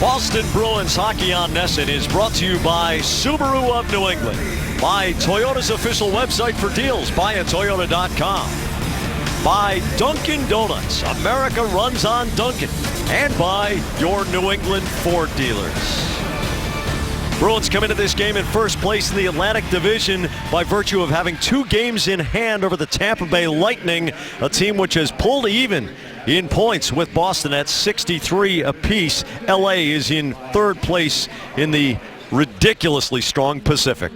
Boston Bruins Hockey on NESN is brought to you by Subaru of New England, by Toyota's official website for deals, buyatoyota.com, by Dunkin' Donuts, America runs on Dunkin', and by your New England Ford dealers. Bruins come into this game in first place in the Atlantic Division by virtue of having 2 games in hand over the Tampa Bay Lightning, a team which has pulled even in points with Boston at 63 apiece. LA is in third place in the ridiculously strong Pacific.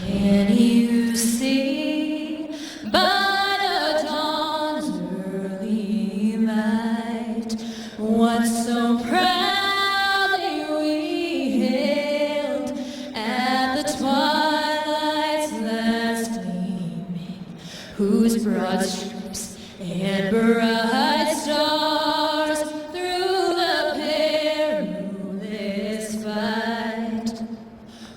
Can you see by the dawn's early light what so proudly we hailed at the twilight's last gleaming, whose broad stripes and bright stars through the perilous fight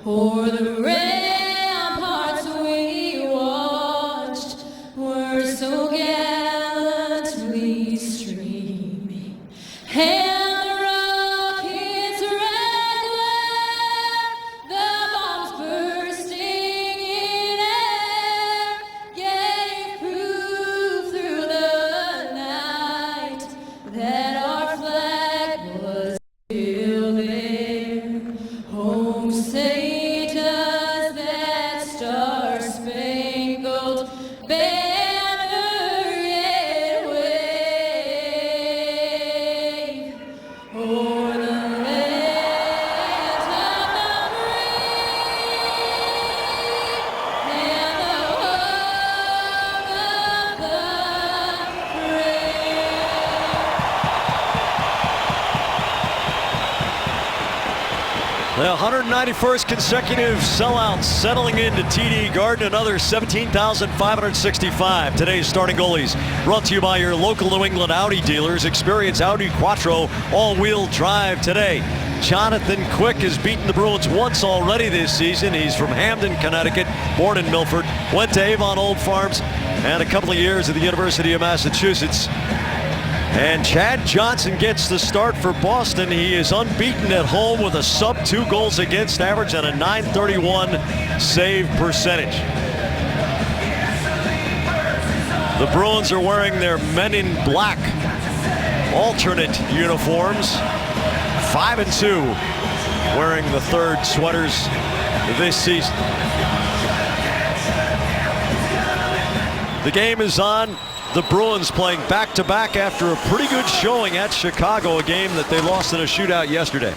o'er the ramparts we watched were so gallantly streaming, and the rockets' red glare, the bombs bursting in air, gave proof through the night that our flag was still there. Home say does that star-spangled banner yet wave o'er the land of the brave and the home of the brave. The 191st consecutive sellout settling into TD Garden, another 17,565. Today's starting goalies brought to you by your local New England Audi dealers. Experience Audi Quattro all-wheel drive today. Jonathan Quick has beaten the Bruins once already this season. He's from Hamden, Connecticut, born in Milford, went to Avon Old Farms, and a couple of years at the University of Massachusetts. And Chad Johnson gets the start for Boston. He is unbeaten at home with a sub-2 goals against average and a .931 save percentage. The Bruins are wearing their Men in Black alternate uniforms. 5-2 wearing the third sweaters this season. The game is on. The Bruins playing back-to-back after a pretty good showing at Chicago, a game that they lost in a shootout yesterday.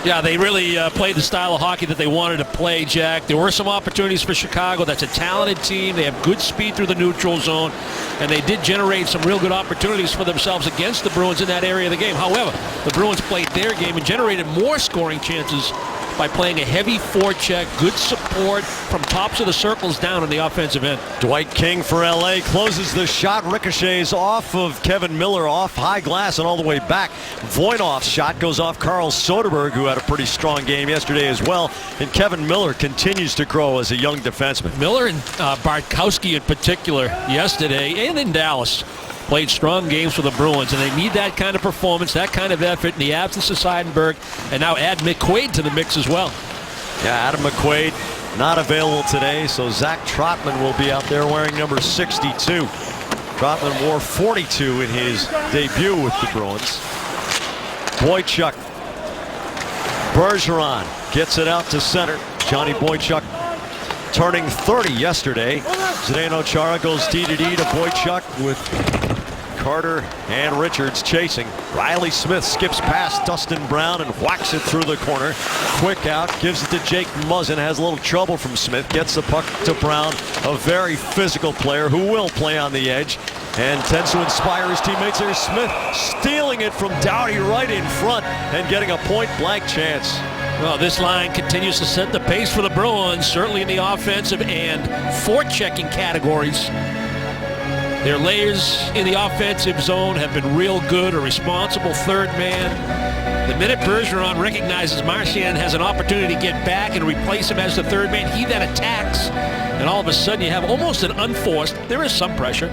Yeah, they really played the style of hockey that they wanted to play, Jack. There were some opportunities for Chicago. That's a talented team. They have good speed through the neutral zone, and they did generate some real good opportunities for themselves against the Bruins in that area of the game. However, the Bruins played their game and generated more scoring chances by playing a heavy forecheck, good support from tops of the circles down in the offensive end. Dwight King for LA closes the shot, ricochets off of Kevin Miller, off high glass and all the way back. Voynov's shot goes off Carl Soderberg, who had a pretty strong game yesterday as well. And Kevin Miller continues to grow as a young defenseman. Miller and Bartkowski in particular yesterday and in Dallas played strong games for the Bruins, and they need that kind of performance, that kind of effort in the absence of Seidenberg, and now add McQuaid to the mix as well. Yeah, Adam McQuaid not available today, so Zach Trotman will be out there wearing number 62. Trotman wore 42 in his debut with the Bruins. Boychuk. Bergeron gets it out to center. Johnny Boychuk turning 30 yesterday. Zdeno Chara goes D-to-D to Boychuk with Carter and Richards chasing. Riley Smith skips past Dustin Brown and whacks it through the corner. Quick out, gives it to Jake Muzzin. Has a little trouble from Smith. Gets the puck to Brown, a very physical player who will play on the edge and tends to inspire his teammates. There's Smith stealing it from Doughty right in front and getting a point-blank chance. Well, this line continues to set the pace for the Bruins, certainly in the offensive and forechecking categories. Their layers in the offensive zone have been real good. A responsible third man. The minute Bergeron recognizes Marchand has an opportunity to get back and replace him as the third man, he then attacks. And all of a sudden you have almost an unforced, there is some pressure,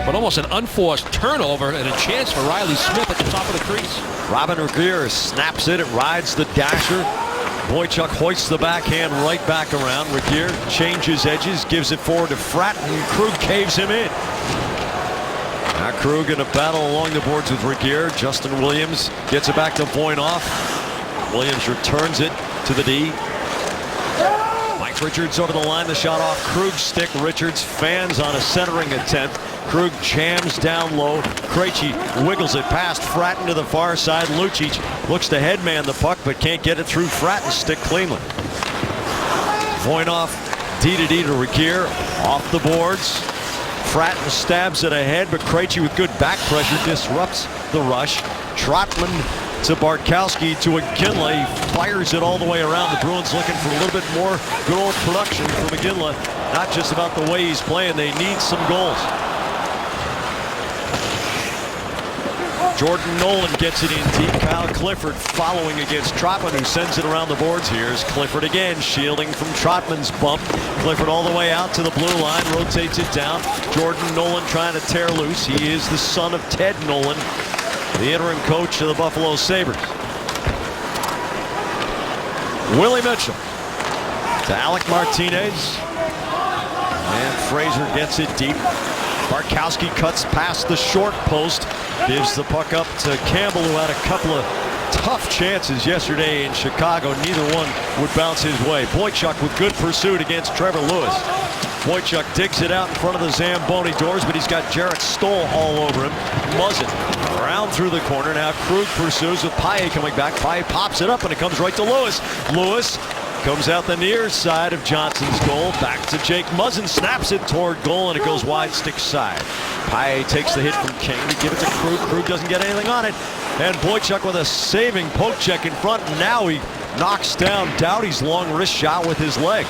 but almost an unforced turnover and a chance for Riley Smith at the top of the crease. Robin Regehr snaps it rides the dasher. Boychuk hoists the backhand right back around. Regehr changes edges, gives it forward to Fratton, and Krug caves him in. Now Krug in a battle along the boards with Regehr. Justin Williams gets it back to Voinov. Williams returns it to the D. Mike Richards over the line, the shot off Krug's stick. Richards fans on a centering attempt. Krug jams down low. Krejci wiggles it past Fratton to the far side. Lucic looks to headman the puck but can't get it through Fratton's stick cleanly. Voinov D to Regehr off the boards. Fratton stabs it ahead, but Krejci with good back pressure disrupts the rush. Trotman to Bartkowski to McGinley. Fires it all the way around. The Bruins looking for a little bit more goal production from McGinley. Not just about the way he's playing. They need some goals. Jordan Nolan gets it in deep. Kyle Clifford following against Trotman, who sends it around the boards. Here's Clifford again, shielding from Trotman's bump. Clifford all the way out to the blue line, rotates it down. Jordan Nolan trying to tear loose. He is the son of Ted Nolan, the interim coach of the Buffalo Sabres. Willie Mitchell to Alec Martinez. And Fraser gets it deep. Bartkowski cuts past the short post. Gives the puck up to Campbell, who had a couple of tough chances yesterday in Chicago. Neither one would bounce his way. Boychuk with good pursuit against Trevor Lewis. Boychuk digs it out in front of the Zamboni doors, but he's got Jarrett Stoll all over him. Muzzin around through the corner. Now Krug pursues with Paille coming back. Paille pops it up and it comes right to Lewis. Lewis comes out the near side of Johnson's goal. Back to Jake Muzzin. Snaps it toward goal and it goes wide stick side. Paille takes the hit from King to give it to Krug. Krug doesn't get anything on it. And Boychuk with a saving poke check in front. Now he knocks down Doughty's long wrist shot with his leg.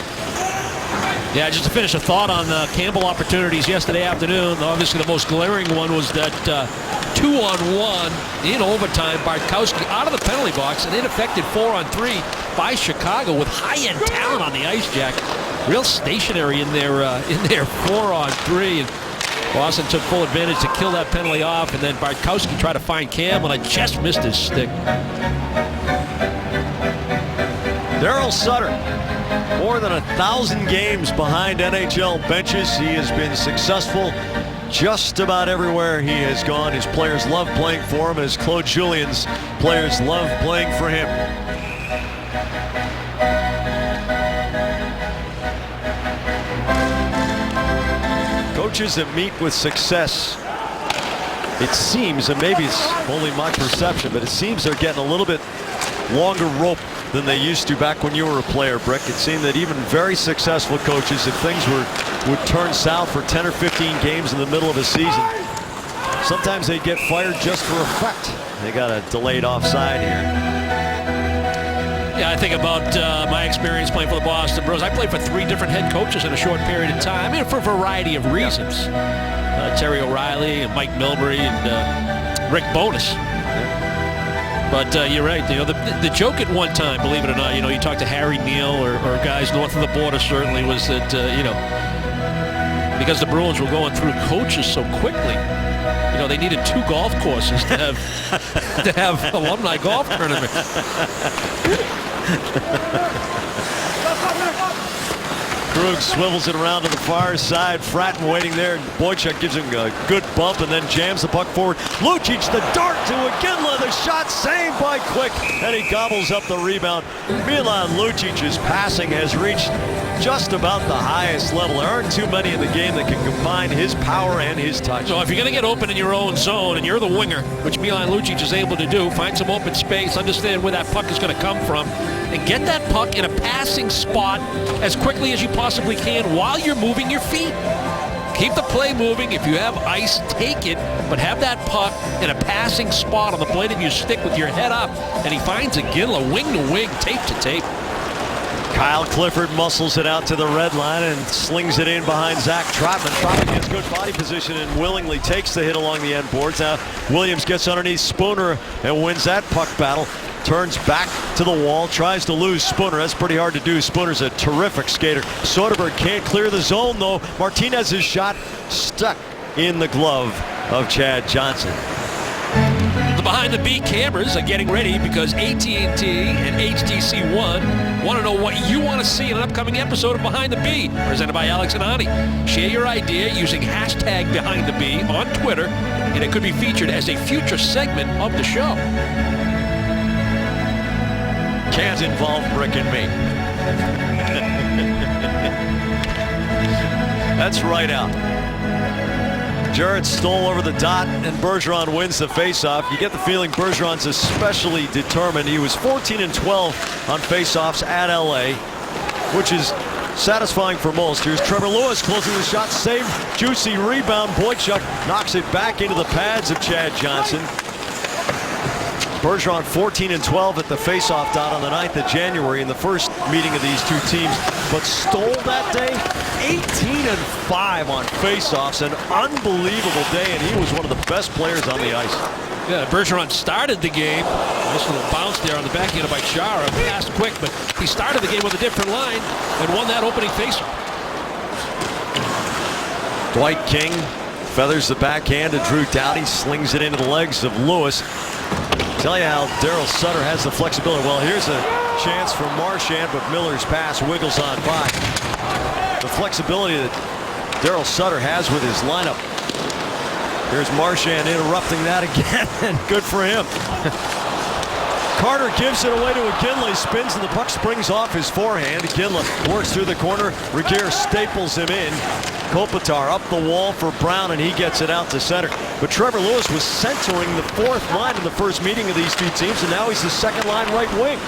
Yeah, just to finish a thought on the Campbell opportunities yesterday afternoon. Obviously the most glaring one was that 2-on-1 in overtime. Bartkowski out of the penalty box, an ineffective 4-on-3 by Chicago with high-end talent on the ice, Jack. Real stationary in their 4-on-3. And Boston took full advantage to kill that penalty off, and then Bartkowski tried to find Campbell and just missed his stick. Daryl Sutter, more than 1,000 games behind NHL benches. He has been successful just about everywhere he has gone. His players love playing for him, as Claude Julien's players love playing for him. Coaches that meet with success, it seems, and maybe it's only my perception, but it seems they're getting a little bit longer rope than they used to back when you were a player, Brick. It seemed that even very successful coaches, if things would turn south for 10 or 15 games in the middle of a season, sometimes they get fired just for effect. They got a delayed offside here. Yeah, I think about my experience playing for the Boston Bruins. I played for 3 different head coaches in a short period of time, for a variety of reasons. Terry O'Reilly and Mike Milbury and Rick Bowness. But you're right. The joke at one time, believe it or not, you talk to Harry Neal or guys north of the border, certainly, was that because the Bruins were going through coaches so quickly, they needed 2 golf courses to have alumni golf tournament. Krug swivels it around to the far side. Fratton waiting there. Boychuk gives him a good bump and then jams the puck forward. Lucic the dart to McGinley. The shot saved by Quick, and he gobbles up the rebound. Milan Lucic's passing has reached just about the highest level. There aren't too many in the game that can combine his power and his touch. So if you're going to get open in your own zone and you're the winger, which Milan Lucic is able to do, find some open space, understand where that puck is going to come from, and get that puck in a passing spot as quickly as you possibly can while you're moving your feet. Keep the play moving. If you have ice, take it, but have that puck in a passing spot on the blade of your stick with your head up. And he finds McGinley wing to wing, tape to tape. Kyle Clifford muscles it out to the red line and slings it in behind Zach Trotman. Trotman gets good body position and willingly takes the hit along the end boards. Now Williams gets underneath Spooner and wins that puck battle. Turns back to the wall, tries to lose Spooner. That's pretty hard to do. Spooner's a terrific skater. Soderberg can't clear the zone, though. Martinez's shot stuck in the glove of Chad Johnson. The Behind the Beat cameras are getting ready because AT&T and HTC One want to know what you want to see in an upcoming episode of Behind the Beat, presented by Alex and Ani. Share your idea using hashtag Behind the Beat on Twitter, and it could be featured as a future segment of the show. Can't involve Brick and me. That's right out. Jarrett Stoll over the dot, and Bergeron wins the faceoff. You get the feeling Bergeron's especially determined. He was 14-12 on faceoffs at LA, which is satisfying for most. Here's Trevor Lewis closing the shot, save, juicy rebound. Boychuk knocks it back into the pads of Chad Johnson. Bergeron 14-12 at the faceoff dot on the 9th of January in the first meeting of these two teams. But Stoll that day, 18-5 on faceoffs, an unbelievable day, and he was one of the best players on the ice. Yeah, Bergeron started the game. Nice little bounce there on the backhand by Chara. Passed quick, but he started the game with a different line and won that opening faceoff. Dwight King feathers the backhand to Drew Doughty, slings it into the legs of Lewis. Tell you how Daryl Sutter has the flexibility. Well, here's a chance for Marchand, but Miller's pass wiggles on by. The flexibility that Daryl Sutter has with his lineup. Here's Marchand interrupting that again, and good for him. Carter gives it away to McKinley, spins, and the puck springs off his forehand. McKinley works through the corner. Regehr staples him in. Kopitar up the wall for Brown, and he gets it out to center. But Trevor Lewis was centering the fourth line in the first meeting of these two teams, and now he's the second line right wing.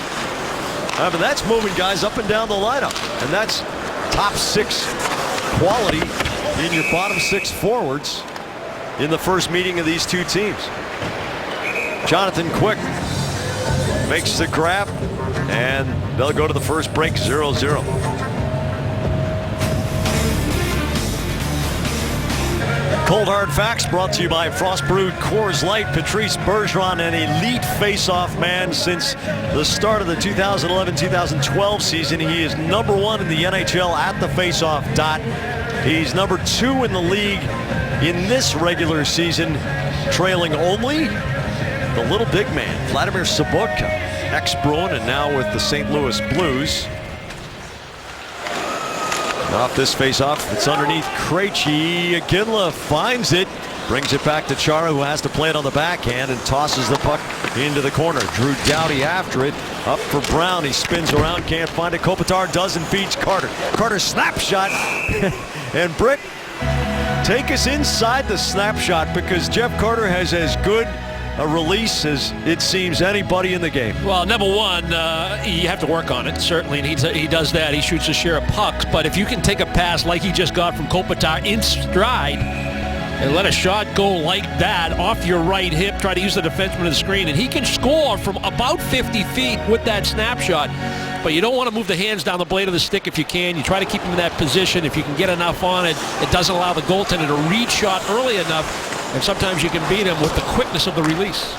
But that's moving guys up and down the lineup, and that's top six quality in your bottom six forwards in the first meeting of these two teams. Jonathan Quick makes the grab, and they'll go to the first break 0-0. Cold Hard Facts brought to you by Frost Brewed Coors Light. Patrice Bergeron, an elite face-off man since the start of the 2011-2012 season. He is number one in the NHL at the face-off dot. He's number 2 in the league in this regular season, trailing only the little big man, Vladimir Sobotka, ex-Bruin and now with the St. Louis Blues. Off this face-off, it's underneath Krejci. Iginla finds it, brings it back to Chara, who has to play it on the backhand and tosses the puck into the corner. Drew Doughty after it, up for Brown. He spins around, can't find it. Kopitar does and feeds Carter. Carter snapshot, and Brick, take us inside the snapshot, because Jeff Carter has as good a release as it seems anybody in the game. Well, number one, you have to work on it, certainly, and he does that. He shoots a share of pucks, but if you can take a pass like he just got from Kopitar in stride and let a shot go like that off your right hip, try to use the defenseman of the screen, and he can score from about 50 feet with that snapshot. But you don't want to move the hands down the blade of the stick if you can. You try to keep him in that position. If you can get enough on it, it doesn't allow the goaltender to read shot early enough. And sometimes you can beat him with the quickness of the release.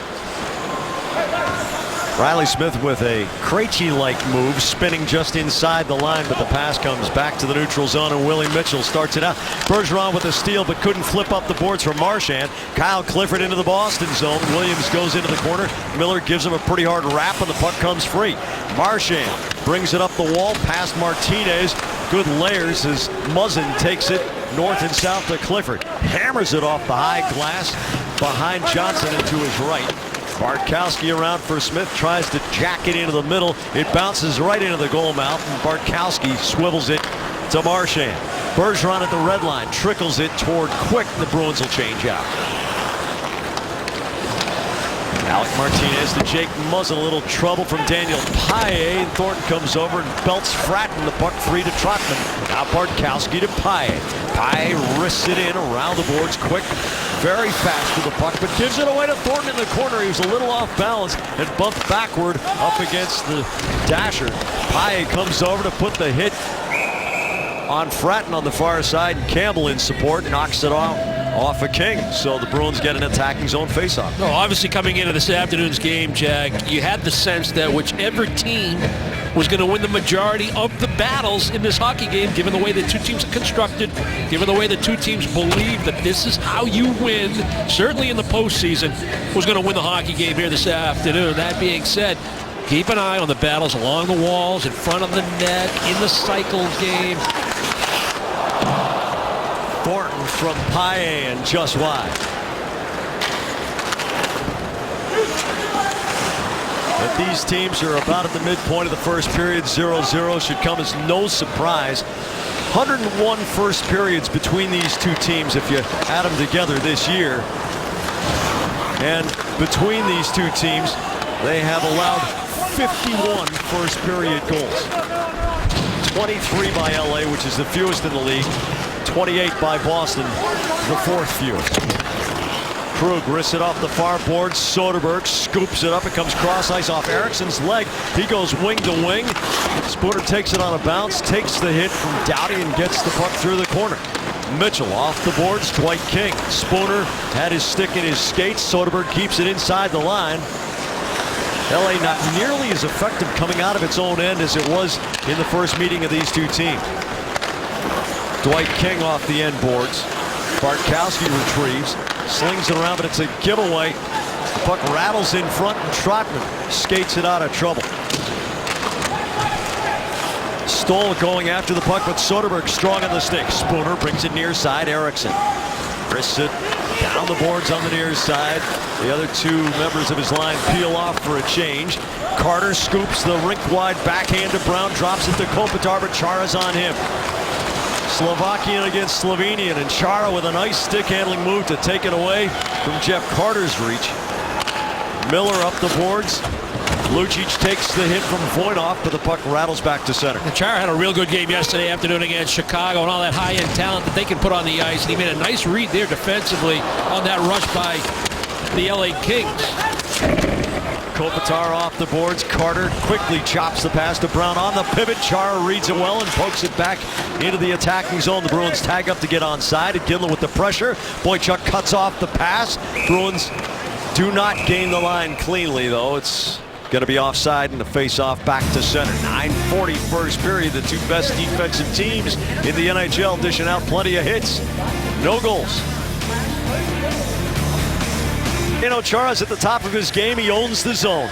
Riley Smith with a Krejci-like move, spinning just inside the line, but the pass comes back to the neutral zone, and Willie Mitchell starts it out. Bergeron with a steal, but couldn't flip up the boards for Marchand. Kyle Clifford into the Boston zone. Williams goes into the corner. Miller gives him a pretty hard wrap, and the puck comes free. Marchand brings it up the wall past Martinez. Good layers as Muzzin takes it north and south to Clifford. Hammers it off the high glass behind Johnson and to his right. Bartkowski around for Smith, tries to jack it into the middle. It bounces right into the goal mouth, and Bartkowski swivels it to Marchand. Bergeron at the red line, trickles it toward Quick. The Bruins will change out. Alec Martinez to Jake Muzzin. A little trouble from Daniel Paille. Thornton comes over and belts Fratton. The puck free to Trotman. Now Bartkowski to Paille. Paille wrists it in around the boards. Quick, very fast to the puck, but gives it away to Thornton in the corner. He was a little off balance and bumped backward up against the dasher. Paille comes over to put the hit on Fratton on the far side, and Campbell in support knocks it off of King. So the Bruins get an attacking zone faceoff. No, obviously coming into this afternoon's game, Jag, you had the sense that whichever team was going to win the majority of the battles in this hockey game, given the way the two teams are constructed, given the way the two teams believe that this is how you win, certainly in the postseason, was going to win the hockey game here this afternoon. That being said, keep an eye on the battles along the walls, in front of the net, in the cycle game. Thornton from Paille and just wide. But these teams are about at the midpoint of the first period. 0-0 should come as no surprise. 101 first periods between these two teams if you add them together this year. And between these two teams, they have allowed 51 first period goals. 23 by LA, which is the fewest in the league. 28 by Boston, the fourth fewest. Krug wrists it off the far board. Soderberg scoops it up. It comes cross ice off Eriksson's leg. He goes wing to wing. Spooner takes it on a bounce, takes the hit from Doughty and gets the puck through the corner. Mitchell off the boards. Dwight King. Spooner had his stick in his skates. Soderberg keeps it inside the line. LA not nearly as effective coming out of its own end as it was in the first meeting of these two teams. Dwight King off the end boards. Bartkowski retrieves, slings it around, but it's a giveaway. The puck rattles in front, and Trotman skates it out of trouble. Stoll going after the puck, but Soderberg strong on the stick. Spooner brings it near side. Eriksson wrists it down the boards on the near side. The other two members of his line peel off for a change. Carter scoops the rink-wide backhand to Brown, drops it to Kopitar, but Chara's on him. Slovakian against Slovenian, and Chara with a nice stick-handling move to take it away from Jeff Carter's reach. Miller up the boards. Lucic takes the hit from Voinov, but the puck rattles back to center. Chara had a real good game yesterday afternoon against Chicago and all that high-end talent that they can put on the ice. And he made a nice read there defensively on that rush by the LA Kings. Kopitar off the boards. Carter quickly chops the pass to Brown on the pivot. Chara reads it well and pokes it back into the attacking zone. The Bruins tag up to get onside. Ginla with the pressure. Boychuk cuts off the pass. Bruins do not gain the line cleanly, though. It's going to be offside and the face-off back to center. 9:40 first period. The two best defensive teams in the NHL dishing out plenty of hits. No goals. You know, Chara's at the top of his game. He owns the zone.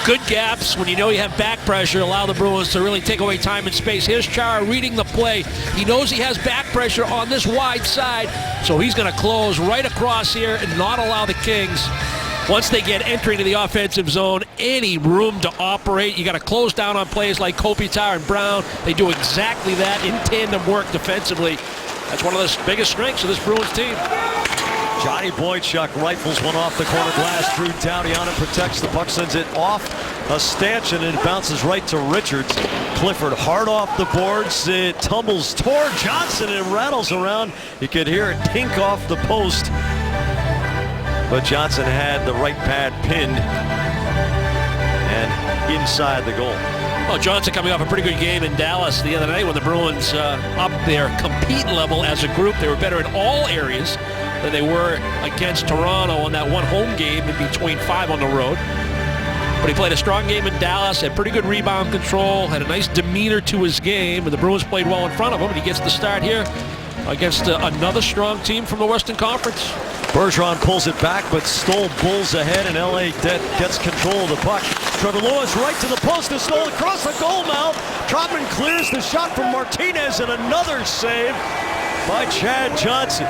Good gaps when you know you have back pressure, allow the Bruins to really take away time and space. Here's Chara reading the play. He knows he has back pressure on this wide side, so he's going to close right across here and not allow the Kings, once they get entry into the offensive zone, any room to operate. You got to close down on plays like Kopitar and Brown. They do exactly that in tandem work defensively. That's one of the biggest strengths of this Bruins team. Johnny Boychuk rifles one off the corner glass. Drew Doughty on it, protects the puck, sends it off a stanchion, and it bounces right to Richards. Clifford hard off the boards. It tumbles toward Johnson and rattles around. You could hear it tink off the post. But Johnson had the right pad pinned and inside the goal. Well, Johnson coming off a pretty good game in Dallas the other night when the Bruins up their compete level as a group. They were better in all areas than they were against Toronto on that one home game in between 5 on the road. But he played a strong game in Dallas, had pretty good rebound control, had a nice demeanor to his game, and the Bruins played well in front of him, and he gets the start here against another strong team from the Western Conference. Bergeron pulls it back, but Stoll bulls ahead, and LA gets control of the puck. Trevor Lewis right to the post, and Stoll across the goal mouth. Trotman clears the shot from Martinez, and another save by Chad Johnson.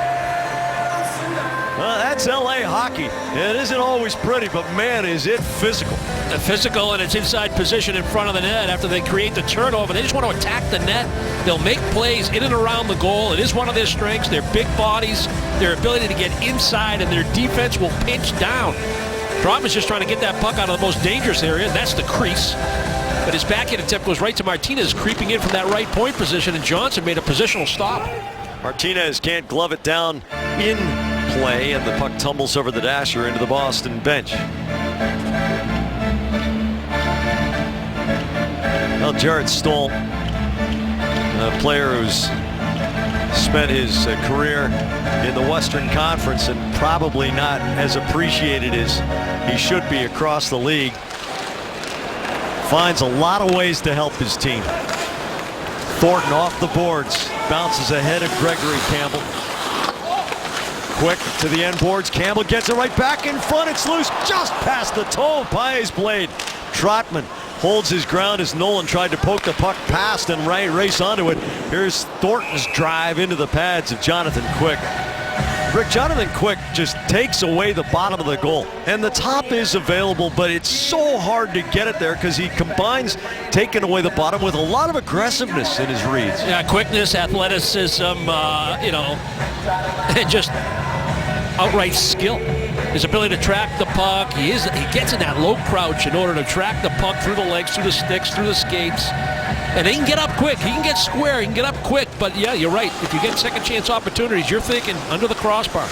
That's LA hockey. It isn't always pretty, but man, is it physical. Physical, and it's inside position in front of the net after they create the turnover. They just want to attack the net. They'll make plays in and around the goal. It is one of their strengths. Their big bodies, their ability to get inside, and their defense will pinch down. Trotman's just trying to get that puck out of the most dangerous area. That's the crease. But his backhand attempt goes right to Martinez, creeping in from that right point position, and Johnson made a positional stop. Martinez can't glove it down in play, and the puck tumbles over the dasher into the Boston bench. Well, Jarrett Stoll, a player who's spent his career in the Western Conference and probably not as appreciated as he should be across the league. finds a lot of ways to help his team. Thornton off the boards, bounces ahead of Gregory Campbell. Quick to the end boards, Campbell gets it right back in front, it's loose just past the toe of Paille's blade. Trotman holds his ground as Nolan tried to poke the puck past and race onto it. Here's Thornton's drive into the pads of Jonathan Quick. Rick, Jonathan Quick just takes away the bottom of the goal. And the top is available, but it's so hard to get it there because he combines taking away the bottom with a lot of aggressiveness in his reads. Yeah, quickness, athleticism, and just outright skill. His ability to track the puck. He gets in that low crouch in order to track the puck through the legs, through the sticks, through the skates. And he can get up quick. He can get square. He can get up quick. But yeah, you're right. If you get second chance opportunities, you're thinking under the crossbar.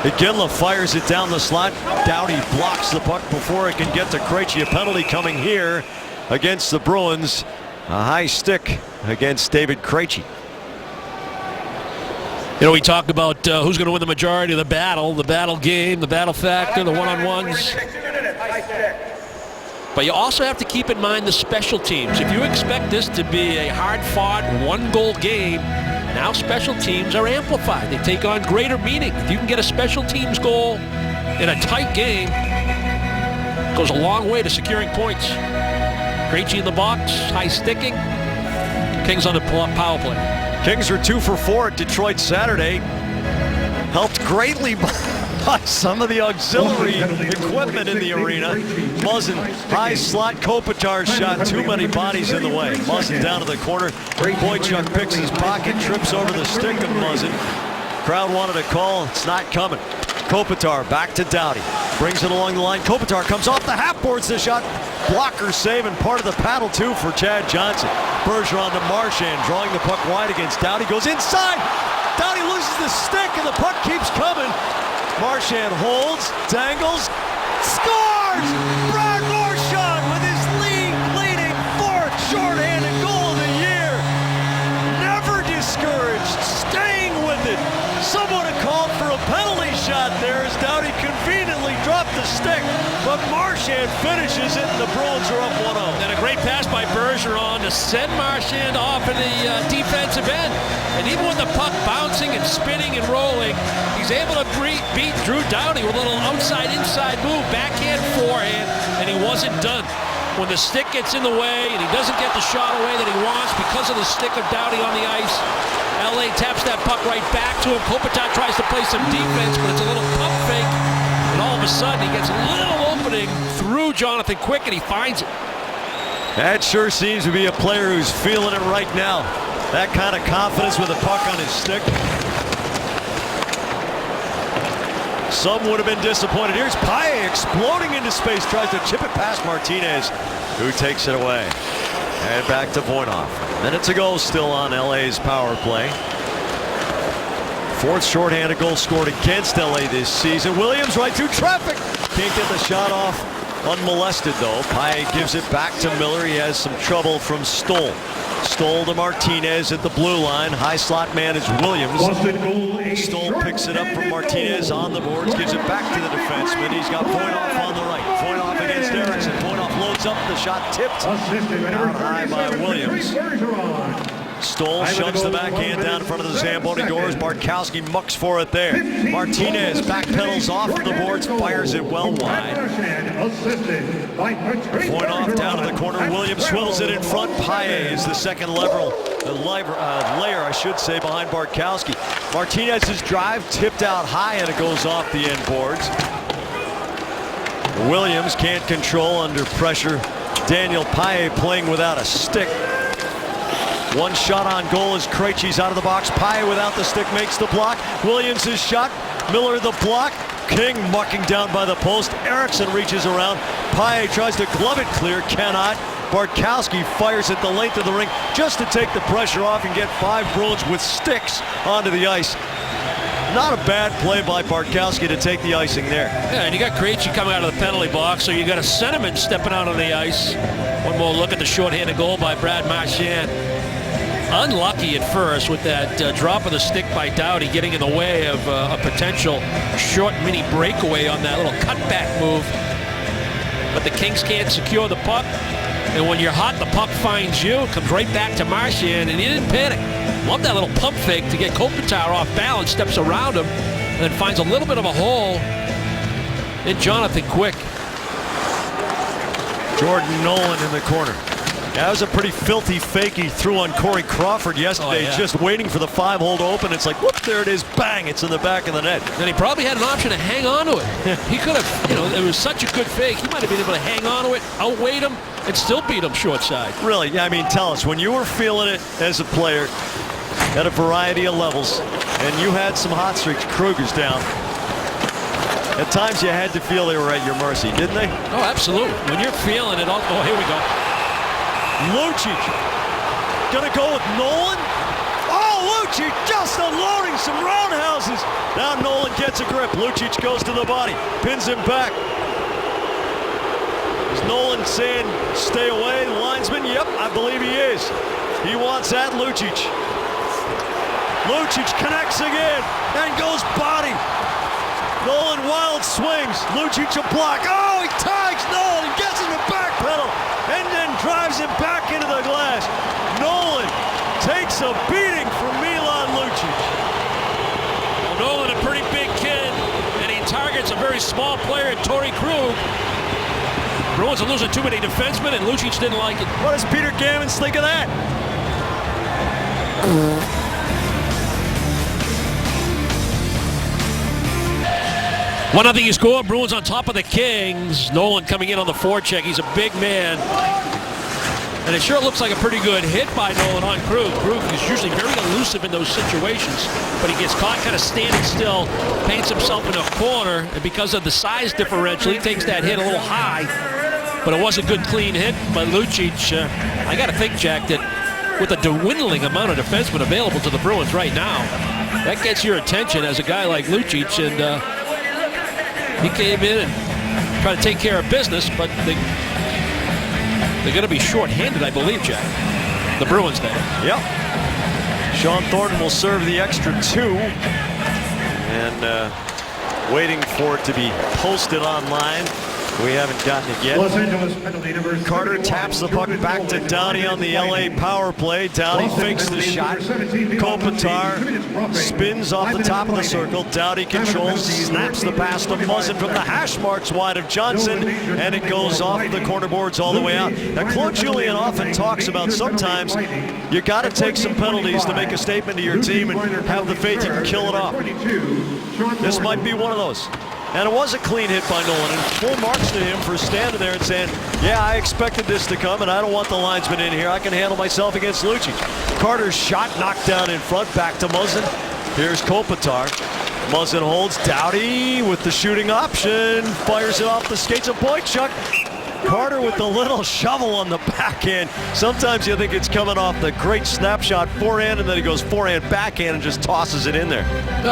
Iginla fires it down the slot. Doughty blocks the puck before it can get to Krejci. A penalty coming here against the Bruins. A high stick against David Krejci. You know, we talk about who's going to win the majority of the battle game, the battle factor, the one-on-ones. But you also have to keep in mind the special teams. If you expect this to be a hard-fought, one-goal game, now special teams are amplified. They take on greater meaning. If you can get a special teams goal in a tight game, it goes a long way to securing points. Krejci in the box, high sticking. Kings on the power play. Kings are 2 for 4 at Detroit Saturday. Helped greatly by some of the auxiliary equipment in the arena. Muzzin, high slot, Kopitar shot, too many bodies in the way. Muzzin down to the corner. Boychuk picks his pocket, trips over the stick of Muzzin. Crowd wanted a call, it's not coming. Kopitar back to Doughty. Brings it along the line. Kopitar comes off the half boards. The shot. Blocker save and part of the paddle too for Chad Johnson. Bergeron to Marchand, drawing the puck wide against Doughty. Goes inside. Doughty loses the stick and the puck keeps coming. Marchand holds, dangles, scores! Brad Marchand with his league-leading fourth shorthanded goal of the year. Never discouraged, staying with it. Someone had called for a penalty shot there as Doughty conveniently dropped the stick, but Marchand finishes it and the Bruins are up 1-0. And a great pass by Bergeron to send Marchand off in the defensive end. And even with the puck bouncing and spinning and rolling, he's able to beat Drew Doughty with a little outside-inside move, backhand, forehand, and he wasn't done. When the stick gets in the way and he doesn't get the shot away that he wants because of the stick of Doughty on the ice, LA taps that puck right back to him. Kopitar tries to play some defense, but it's a little pump fake. And all of a sudden, he gets a little opening through Jonathan Quick, and he finds it. That sure seems to be a player who's feeling it right now. That kind of confidence with a puck on his stick. Some would have been disappointed. Here's Paille exploding into space, tries to chip it past Martinez, who takes it away. And back to Voinov. Minutes ago, still on LA's power play. Fourth shorthanded goal scored against LA this season. Williams right through traffic. Can't get the shot off unmolested though. Paille gives it back to Miller. He has some trouble from Stoll. Stoll to Martinez at the blue line. High slot man is Williams. Stoll picks it up from Martinez on the boards. Gives it back to the defenseman. He's got Voinov on the right. Voinov against Erickson. Voinov loads up. The shot tipped out high by Williams. Stoll shoves the backhand down in front of the Zamboni doors. Bartkowski mucks for it there. Martinez backpedals off the boards, fires it well wide. Voinov down to the corner. Williams swivels it in front. Paille is the second layer, I should say, behind Bartkowski. Martinez's drive tipped out high and it goes off the end boards. Williams can't control under pressure. Daniel Paille playing without a stick. One shot on goal as Krejci's out of the box. Paille without the stick makes the block. Williams' shot. Miller the block. King mucking down by the post. Erickson reaches around. Paille tries to glove it clear. Cannot. Bartkowski fires at the length of the ring just to take the pressure off and get 5 Bruins with sticks onto the ice. Not a bad play by Bartkowski to take the icing there. Yeah, and you got Krejci coming out of the penalty box, so you got a Sentiment stepping out on the ice. One more look at the shorthanded goal by Brad Marchand. Unlucky at first with that drop of the stick by Doughty getting in the way of a potential short mini breakaway on that little cutback move. But the Kings can't secure the puck. And when you're hot, the puck finds you, comes right back to Marchand, and he didn't panic. Love that little pump fake to get Kopitar off balance, steps around him, and then finds a little bit of a hole in Jonathan Quick. Jordan Nolan in the corner. That was a pretty filthy fake he threw on Corey Crawford yesterday, just waiting for the 5-hole to open. It's like, whoop, there it is, bang, it's in the back of the net. And he probably had an option to hang on to it. He could have, it was such a good fake. He might have been able to hang on to it, outweigh him, and still beat him short side. Really, I mean, tell us, when you were feeling it as a player at a variety of levels, and you had some hot streaks, Kruger's down, at times you had to feel they were at your mercy, didn't they? Oh, absolutely. When you're feeling it, oh, here we go. Lucic gonna go with Nolan. Oh, Lucic just unloading some roundhouses. Now Nolan gets a grip. Lucic goes to the body, pins him back. Is Nolan saying stay away, the linesman? Yep, I believe he is. He wants that, Lucic. Lucic connects again and goes body. Nolan wild swings. Lucic a block. Oh, he tags Nolan and gets him to back pedal and then drives him back into the glass. Nolan takes a beating from Milan Lucic. Well, Nolan, a pretty big kid, and he targets a very small player, Torrey Krug. Bruins are losing too many defensemen, and Lucic didn't like it. What does Peter Gammons think of that? 1-0 you score. Bruins on top of the Kings. Nolan coming in on the forecheck. He's a big man. And it sure looks like a pretty good hit by Nolan on Krug. Krug is usually very elusive in those situations, but he gets caught kind of standing still, paints himself in a corner, and because of the size differential, he takes that hit a little high. But it was a good clean hit by Lucic. I got to think, Jack, that with the dwindling amount of defensemen available to the Bruins right now, that gets your attention as a guy like Lucic, and he came in and tried to take care of business, but they're going to be short-handed, I believe, Jack. The Bruins, there. Yep. Sean Thornton will serve the extra 2. And waiting for it to be posted online. We haven't gotten it yet. Los Angeles penalty number Carter taps the puck back to Downey on the LA power play. Downey fakes the shot. Kopitar spins off the top of the circle. Downey controls, snaps the pass to Muzzin from the hash marks wide of Johnson, and it goes off the corner boards all the way out. Now, Claude Julien often talks about sometimes you got to take some penalties to make a statement to your team and have the faith you can kill it off. This might be one of those. And it was a clean hit by Nolan, and full marks to him for standing there and saying, yeah, I expected this to come, and I don't want the linesman in here. I can handle myself against Lucic. Carter's shot knocked down in front, back to Muzzin. Here's Kopitar. Muzzin holds. Doughty with the shooting option. Fires it off the skates of Boychuk. Carter with the little shovel on the backhand. Sometimes you think it's coming off the great snapshot forehand, and then he goes forehand backhand and just tosses it in there.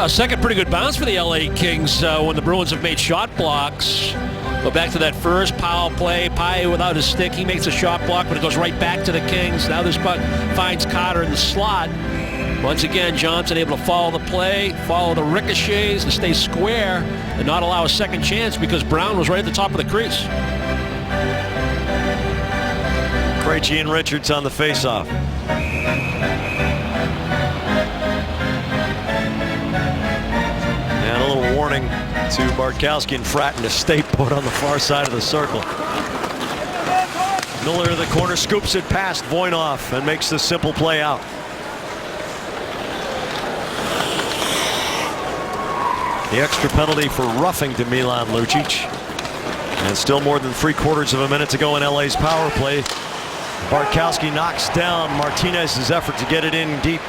Second pretty good bounce for the LA Kings when the Bruins have made shot blocks. Go back to that first power play. Pye without his stick. He makes a shot block, but it goes right back to the Kings. Now this puck finds Carter in the slot. Once again, Johnson able to follow the play, follow the ricochets, to stay square, and not allow a second chance because Brown was right at the top of the crease. Krejci and Richards on the faceoff. And a little warning to Bartkowski and Fratton to stay put on the far side of the circle. Miller to the corner, scoops it past Voinov and makes the simple play out. The extra penalty for roughing to Milan Lucic. And still more than 3/4 of a minute to go in LA's power play. Bartkowski knocks down Martinez's effort to get it in deep.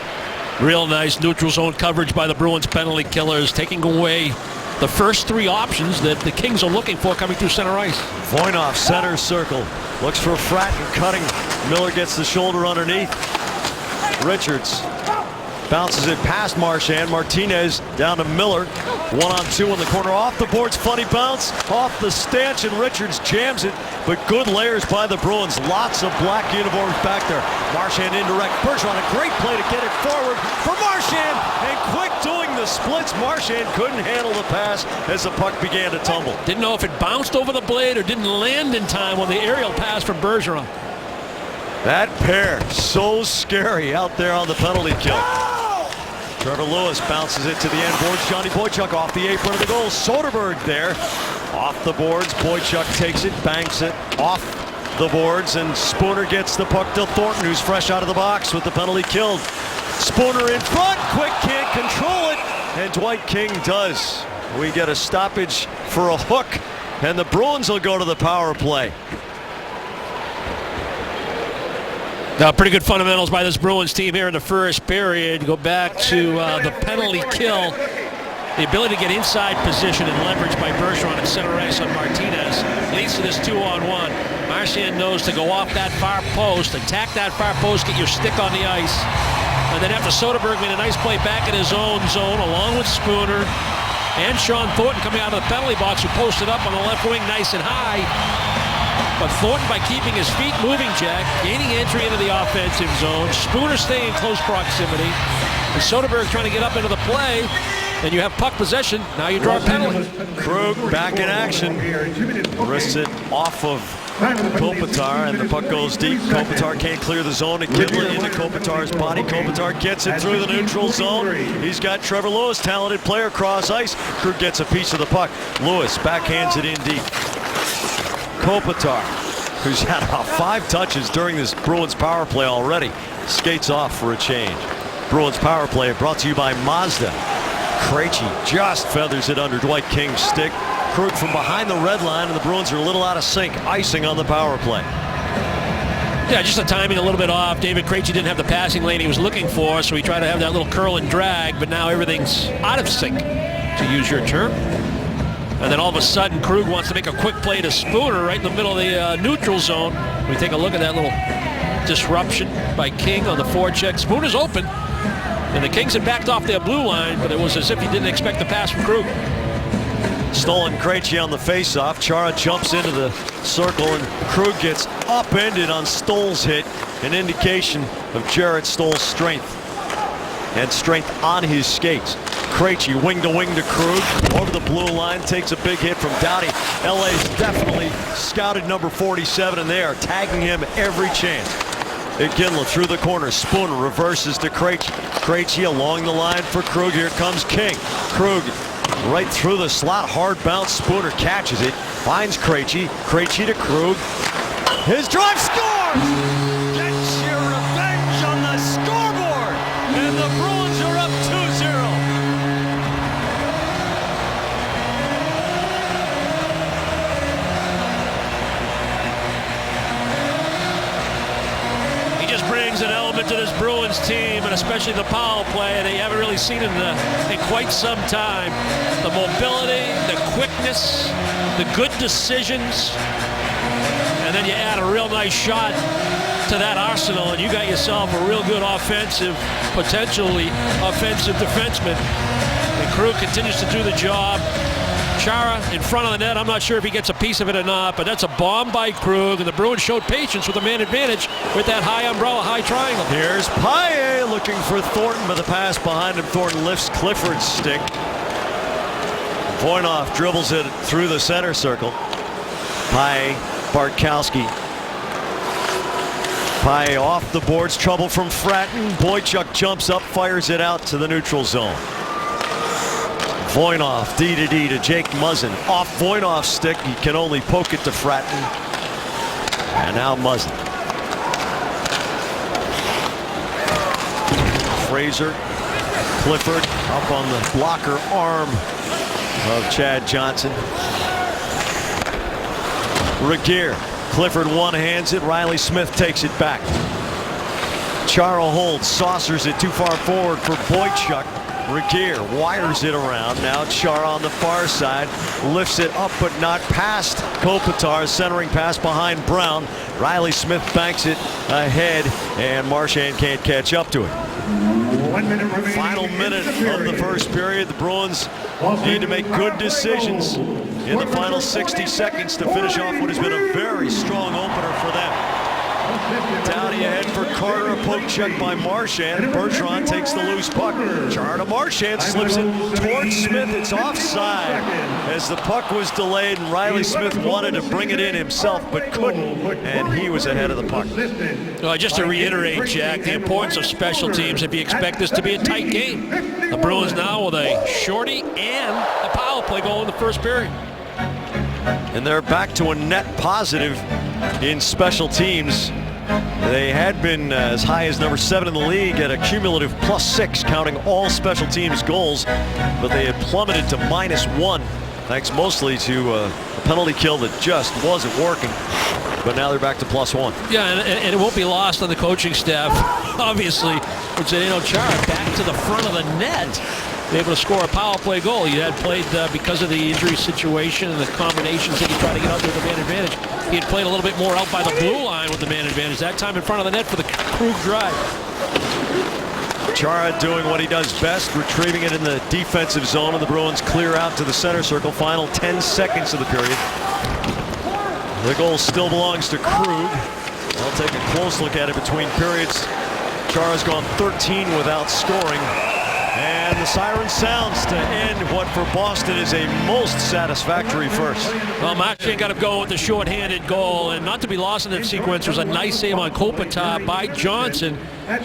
Real nice neutral zone coverage by the Bruins penalty killers, taking away the first 3 options that the Kings are looking for coming through center ice. Voinov center circle, looks for Fratton cutting. Miller gets the shoulder underneath. Richards bounces it past Marchand. Martinez down to Miller. 1-on-2 in the corner, off the boards, funny bounce, off the stanchion. Richards jams it, but good layers by the Bruins. Lots of black uniforms back there. Marchand indirect. Bergeron, a great play to get it forward for Marchand, and quick doing the splits. Marchand couldn't handle the pass as the puck began to tumble. Didn't know if it bounced over the blade or didn't land in time on the aerial pass from Bergeron. That pair, so scary out there on the penalty kill. Trevor Lewis bounces it to the end boards. Johnny Boychuk off the apron of the goal. Soderberg there. Off the boards. Boychuk takes it, banks it off the boards, and Spooner gets the puck to Thornton, who's fresh out of the box with the penalty killed. Spooner in front. Quick can't control it, and Dwight King does. We get a stoppage for a hook, and the Bruins will go to the power play. Now, pretty good fundamentals by this Bruins team here in the first period. Go back to the penalty kill. The ability to get inside position and leverage by Bergeron and center ice on Martinez leads to this 2-on-1. Marchand knows to go off that far post, attack that far post, get your stick on the ice. And then after Soderberg made a nice play back in his own zone, along with Spooner and Sean Thornton coming out of the penalty box, who posted up on the left wing nice and high. But Thornton, by keeping his feet moving, Jack, gaining entry into the offensive zone. Spooner staying in close proximity. And Soderberg trying to get up into the play. And you have puck possession. Now you draw a penalty. Krug back in action. Wrists it off of Kopitar, and the puck goes deep. Kopitar can't clear the zone. It gets into Kopitar's body. Kopitar gets it through the neutral zone. He's got Trevor Lewis, talented player, cross ice. Krug gets a piece of the puck. Lewis backhands it in deep. Kopitar, who's had about 5 touches during this Bruins power play already, skates off for a change. Bruins power play brought to you by Mazda. Krejci just feathers it under Dwight King's stick. Krug from behind the red line, and the Bruins are a little out of sync. Icing on the power play. Yeah, just the timing a little bit off. David Krejci didn't have the passing lane he was looking for, so he tried to have that little curl and drag, but now everything's out of sync, to use your term. And then all of a sudden, Krug wants to make a quick play to Spooner right in the middle of the neutral zone. We take a look at that little disruption by King on the forecheck. Spooner's open, and the Kings had backed off their blue line, but it was as if he didn't expect the pass from Krug. Stolen Krejci on the faceoff. Chara jumps into the circle, and Krug gets upended on Stoll's hit, an indication of Jarrett Stoll's strength and strength on his skates. Krejci wing to wing to Krug over the blue line, takes a big hit from Doughty. LA's definitely scouted number 47, and they are tagging him every chance. Iginla through the corner. Spooner reverses to Krejci. Krejci along the line for Krug. Here comes King. Krug right through the slot. Hard bounce. Spooner catches it. Finds Krejci. Krejci to Krug. His drive scores! Gets your revenge on the scoreboard! And the Bruins are up 2-0. Just brings an element to this Bruins team, and especially the power play they haven't really seen in quite some time. The mobility, the quickness, the good decisions, and then you add a real nice shot to that arsenal, and you got yourself a real good offensive, potentially offensive defenseman. And Krug continues to do the job. Chara in front of the net. I'm not sure if he gets a piece of it or not, but that's a bomb by Krug, and the Bruins showed patience with a man advantage with that high umbrella, high triangle. Here's Paille looking for Thornton, but the pass behind him. Thornton lifts Clifford's stick. Voynov dribbles it through the center circle. Paille, Bartkowski. Paille off the boards, trouble from Fratton. Boychuk jumps up, fires it out to the neutral zone. Voynov, D to Jake Muzzin. Off Voynov's stick, he can only poke it to Fratton. And now Muzzin. Fraser, Clifford up on the blocker arm of Chad Johnson. Regehr, Clifford one-hands it, Riley Smith takes it back. Chara holds, saucers it too far forward for Boychuk. Regehr wires it around. Now Chara on the far side lifts it up, but not past Kopitar. Centering pass behind Brown. Riley Smith banks it ahead, and Marchand can't catch up to it. 1 minute remaining. Final minute of the first period. The Bruins need to make good decisions in the final 60 seconds to finish off what has been a very strong opener for them. Doughty ahead for Carter, a poke check by Marchand. Bergeron takes the loose puck. Chara to Marchand, slips it towards Smith. It's offside as the puck was delayed, and Riley Smith wanted to bring it in himself but couldn't, and he was ahead of the puck. Well, just to reiterate, Jack, the importance of special teams if you expect this to be a tight game. The Bruins now with a shorty and a power play goal in the first period. And they're back to a net positive in special teams. They had been as high as number 7 in the league at a cumulative +6, counting all special teams goals, but they had plummeted to -1, thanks mostly to a penalty kill that just wasn't working. But now they're back to +1. Yeah, and it won't be lost on the coaching staff, obviously, with Zdeno Chara back to the front of the net, able to score a power play goal. He had played, because of the injury situation and the combinations that he tried to get out there with the man advantage, he had played a little bit more out by the blue line with the man advantage, that time in front of the net for the Krug drive. Chara doing what he does best, retrieving it in the defensive zone, and the Bruins clear out to the center circle. Final 10 seconds of the period. The goal still belongs to Krug. I'll take a close look at it between periods. Chara's gone 13 without scoring. And the siren sounds to end what for Boston is a most satisfactory first. Well, Marchand got him going with the short-handed goal, and not to be lost in that sequence was a nice save on Kopitar by Johnson.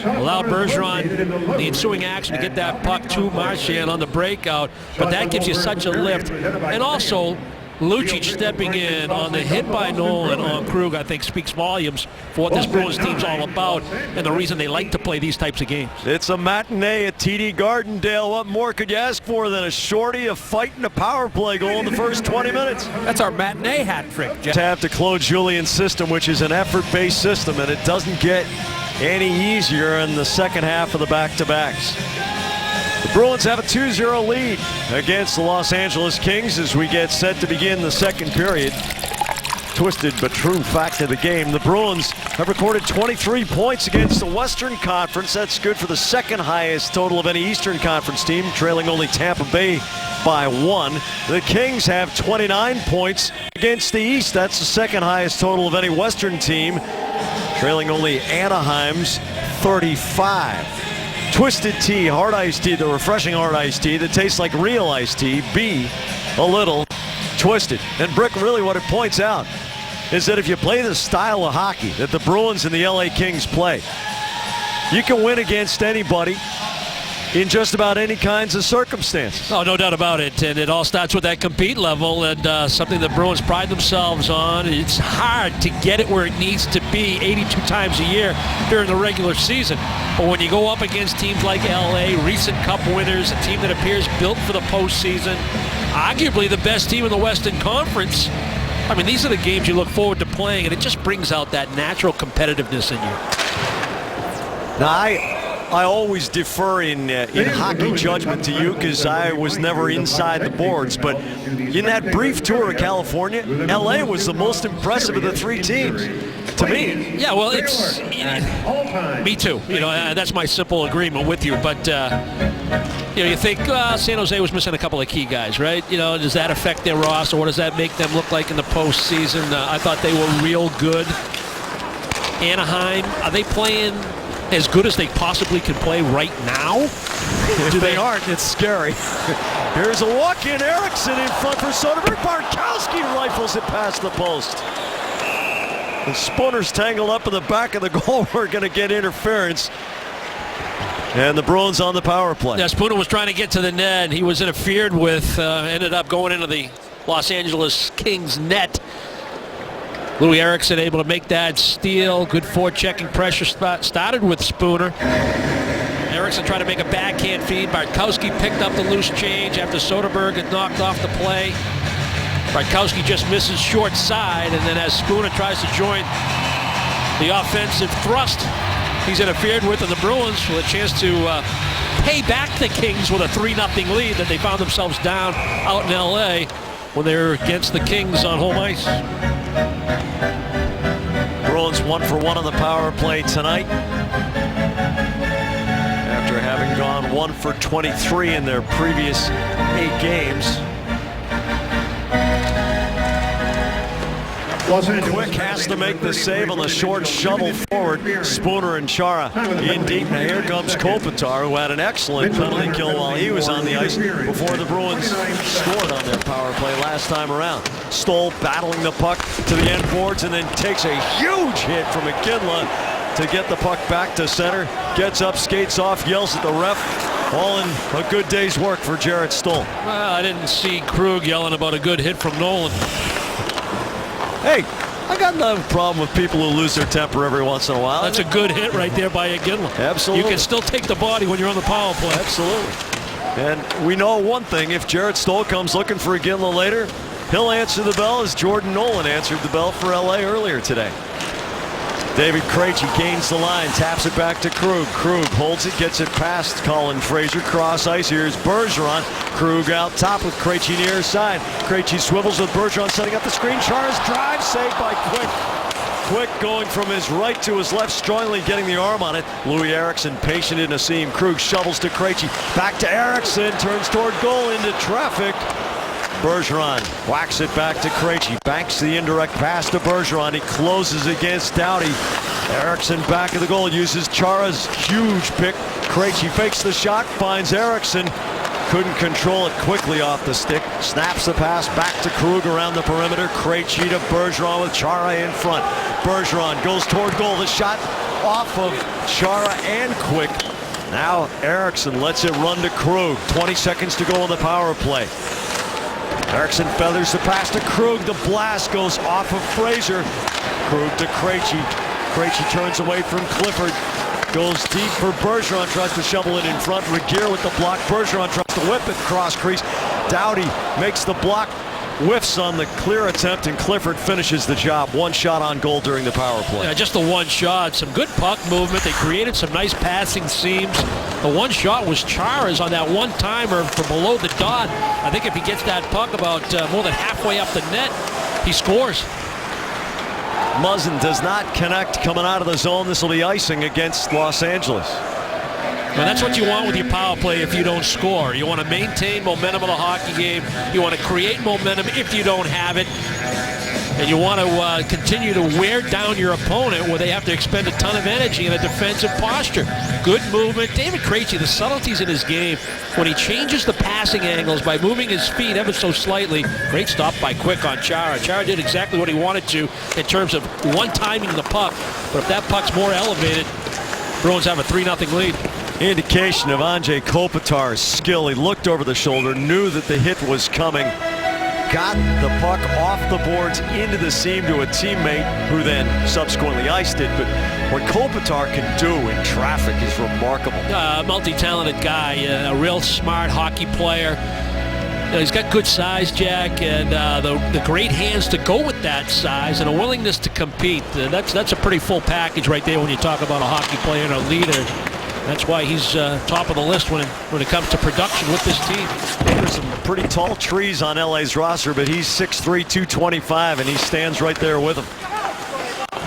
Allowed Bergeron the ensuing action to get that puck to Marchand on the breakout, but that gives you such a lift. And also, Lucic stepping in on the hit by Nolan on Krug, I think, speaks volumes for what this Bruins team's all about and the reason they like to play these types of games. It's a matinee at TD Gardendale. What more could you ask for than a shorty, a fight, and a power play goal in the first 20 minutes? That's our matinee hat trick, Jeff. Tap to Claude Julien's system, which is an effort-based system, and it doesn't get any easier in the second half of the back-to-backs. The Bruins have a 2-0 lead against the Los Angeles Kings as we get set to begin the second period. Twisted but true fact of the game. The Bruins have recorded 23 points against the Western Conference. That's good for the second highest total of any Eastern Conference team, trailing only Tampa Bay by 1. The Kings have 29 points against the East. That's the second highest total of any Western team, trailing only Anaheim's 35. Twisted tea, hard iced tea, the refreshing hard iced tea that tastes like real iced tea. Be a little twisted. And Brick, really what it points out is that if you play the style of hockey that the Bruins and the LA Kings play, you can win against anybody in just about any kinds of circumstances. Oh, no doubt about it. And it all starts with that compete level, and something the Bruins pride themselves on. It's hard to get it where it needs to be 82 times a year during the regular season. But when you go up against teams like LA, recent Cup winners, a team that appears built for the postseason, arguably the best team in the Western Conference, I mean, these are the games you look forward to playing, and it just brings out that natural competitiveness in you. Now, I always defer in hockey judgment to you because I was never inside the boards. But in that brief tour of California, LA was the most impressive of the three teams, to me. Yeah, well, it's me too. You know, that's my simple agreement with you. But you know, you think San Jose was missing a couple of key guys, right? You know, does that affect their roster? What does that make them look like in the postseason? I thought they were real good. Anaheim, are they playing as good as they possibly can play right now? If they aren't, it's scary. Here's a walk-in. Eriksson in front for Soderberg. Bartkowski rifles it past the post. The Spooner's tangled up in the back of the goal. We're going to get interference. And the Bruins on the power play. Yeah, Spooner was trying to get to the net, and he was interfered with. Ended up going into the Los Angeles Kings net. Louis Eriksson able to make that steal. Good forechecking pressure started with Spooner. Eriksson tried to make a backhand feed. Bartkowski picked up the loose change after Soderberg had knocked off the play. Bartkowski just misses short side, and then as Spooner tries to join the offensive thrust, he's interfered with, and the Bruins with a chance to pay back the Kings with a 3-0 lead that they found themselves down out in LA when they were against the Kings on home ice. Bruins 1 for 1 on the power play tonight, after having gone 1 for 23 in their previous 8 games. Los Angeles. Quick has to make the save on the short shovel forward. Spooner and Chara in deep. Now here comes Kopitar, who had an excellent penalty kill while he was on the ice before the Bruins scored on their power play last time around. Stoll battling the puck to the end boards and then takes a huge hit from McKinley to get the puck back to center. Gets up, skates off, yells at the ref. All in a good day's work for Jarrett Stoll. Well, I didn't see Krug yelling about a good hit from Nolan. Hey, I got no problem with people who lose their temper every once in a while. That's a good hit right there by Iginla. Absolutely. You can still take the body when you're on the power play. Absolutely. And we know one thing, if Jarrett Stoll comes looking for Iginla later, he'll answer the bell as Jordan Nolan answered the bell for LA earlier today. David Krejci gains the line, taps it back to Krug. Krug holds it, gets it past Colin Fraser. Cross ice, here's Bergeron. Krug out top with Krejci near side. Krejci swivels with Bergeron setting up the screen. Chara's drive, saved by Quick. Quick going from his right to his left, strongly getting the arm on it. Louis Eriksson patient in a seam. Krug shovels to Krejci. Back to Eriksson, turns toward goal into traffic. Bergeron whacks it back to Krejci. Banks the indirect pass to Bergeron. He closes against Doughty. Eriksson back of the goal, uses Chara's huge pick. Krejci fakes the shot, finds Eriksson. Couldn't control it quickly off the stick. Snaps the pass back to Krug around the perimeter. Krejci to Bergeron with Chara in front. Bergeron goes toward goal. The shot off of Chara and Quick. Now Eriksson lets it run to Krug. 20 seconds to go on the power play. Eriksson feathers the pass to Krug. The blast goes off of Fraser. Krug to Krejci. Krejci turns away from Clifford. Goes deep for Bergeron. Tries to shovel it in front. Regehr with the block. Bergeron tries to whip it cross crease. Doughty makes the block. Whiffs on the clear attempt, and Clifford finishes the job. One shot on goal during the power play. Yeah, just the one shot. Some good puck movement. They created some nice passing seams. The one shot was Chara's on that one-timer from below the dot. I think if he gets that puck about more than halfway up the net, he scores. Muzzin does not connect coming out of the zone. This will be icing against Los Angeles. Well, that's what you want with your power play if you don't score. You want to maintain momentum of the hockey game. You want to create momentum if you don't have it. And you want to continue to wear down your opponent where they have to expend a ton of energy in a defensive posture. Good movement. David Krejci, the subtleties in his game, when he changes the passing angles by moving his feet ever so slightly. Great stop by Quick on Chara. Chara did exactly what he wanted to in terms of one-timing the puck. But if that puck's more elevated, Bruins have a 3-0 lead. Indication of Anze Kopitar's skill. He looked over the shoulder, knew that the hit was coming, got the puck off the boards into the seam to a teammate who then subsequently iced it. But what Kopitar can do in traffic is remarkable. Multi-talented guy, a real smart hockey player. You know, he's got good size, Jack, and the great hands to go with that size and a willingness to compete. That's a pretty full package right there when you talk about a hockey player and a leader. That's why he's top of the list when it comes to production with this team. There's some pretty tall trees on LA's roster, but he's 6'3", 225, and he stands right there with them.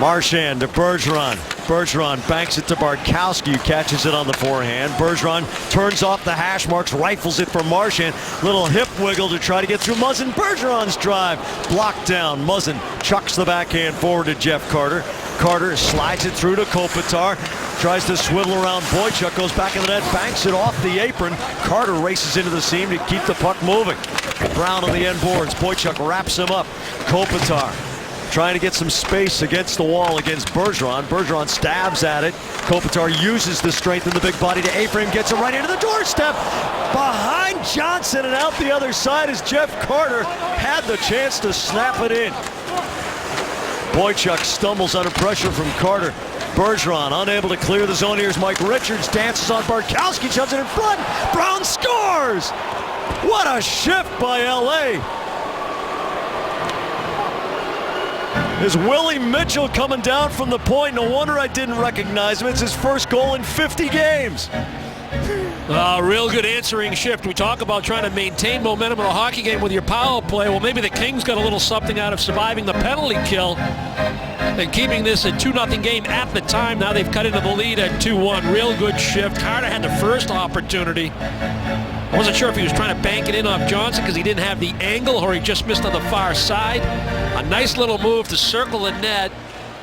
Marchand to Bergeron. Bergeron banks it to Bartkowski, who catches it on the forehand. Bergeron turns off the hash marks, rifles it for Marchand. Little hip wiggle to try to get through Muzzin. Bergeron's drive blocked down. Muzzin chucks the backhand forward to Jeff Carter. Carter slides it through to Kopitar. Tries to swivel around Boychuk, goes back in the net, banks it off the apron. Carter races into the seam to keep the puck moving. Brown on the end boards. Boychuk wraps him up. Kopitar trying to get some space against the wall against Bergeron. Bergeron stabs at it. Kopitar uses the strength in the big body to A-frame, gets it right into the doorstep. Behind Johnson and out the other side as Jeff Carter had the chance to snap it in. Boychuk stumbles under pressure from Carter. Bergeron unable to clear the zone. Here's Mike Richards, dances on Bartkowski, shoves it in front. Brown scores! What a shift by LA. Is Willie Mitchell coming down from the point? No wonder I didn't recognize him. It's his first goal in 50 games. Real good answering shift. We talk about trying to maintain momentum in a hockey game with your power play. Well, maybe the Kings got a little something out of surviving the penalty kill and keeping this a 2-0 game at the time. Now they've cut into the lead at 2-1. Real good shift. Carter had the first opportunity. I wasn't sure if he was trying to bank it in off Johnson because he didn't have the angle or he just missed on the far side. A nice little move to circle the net.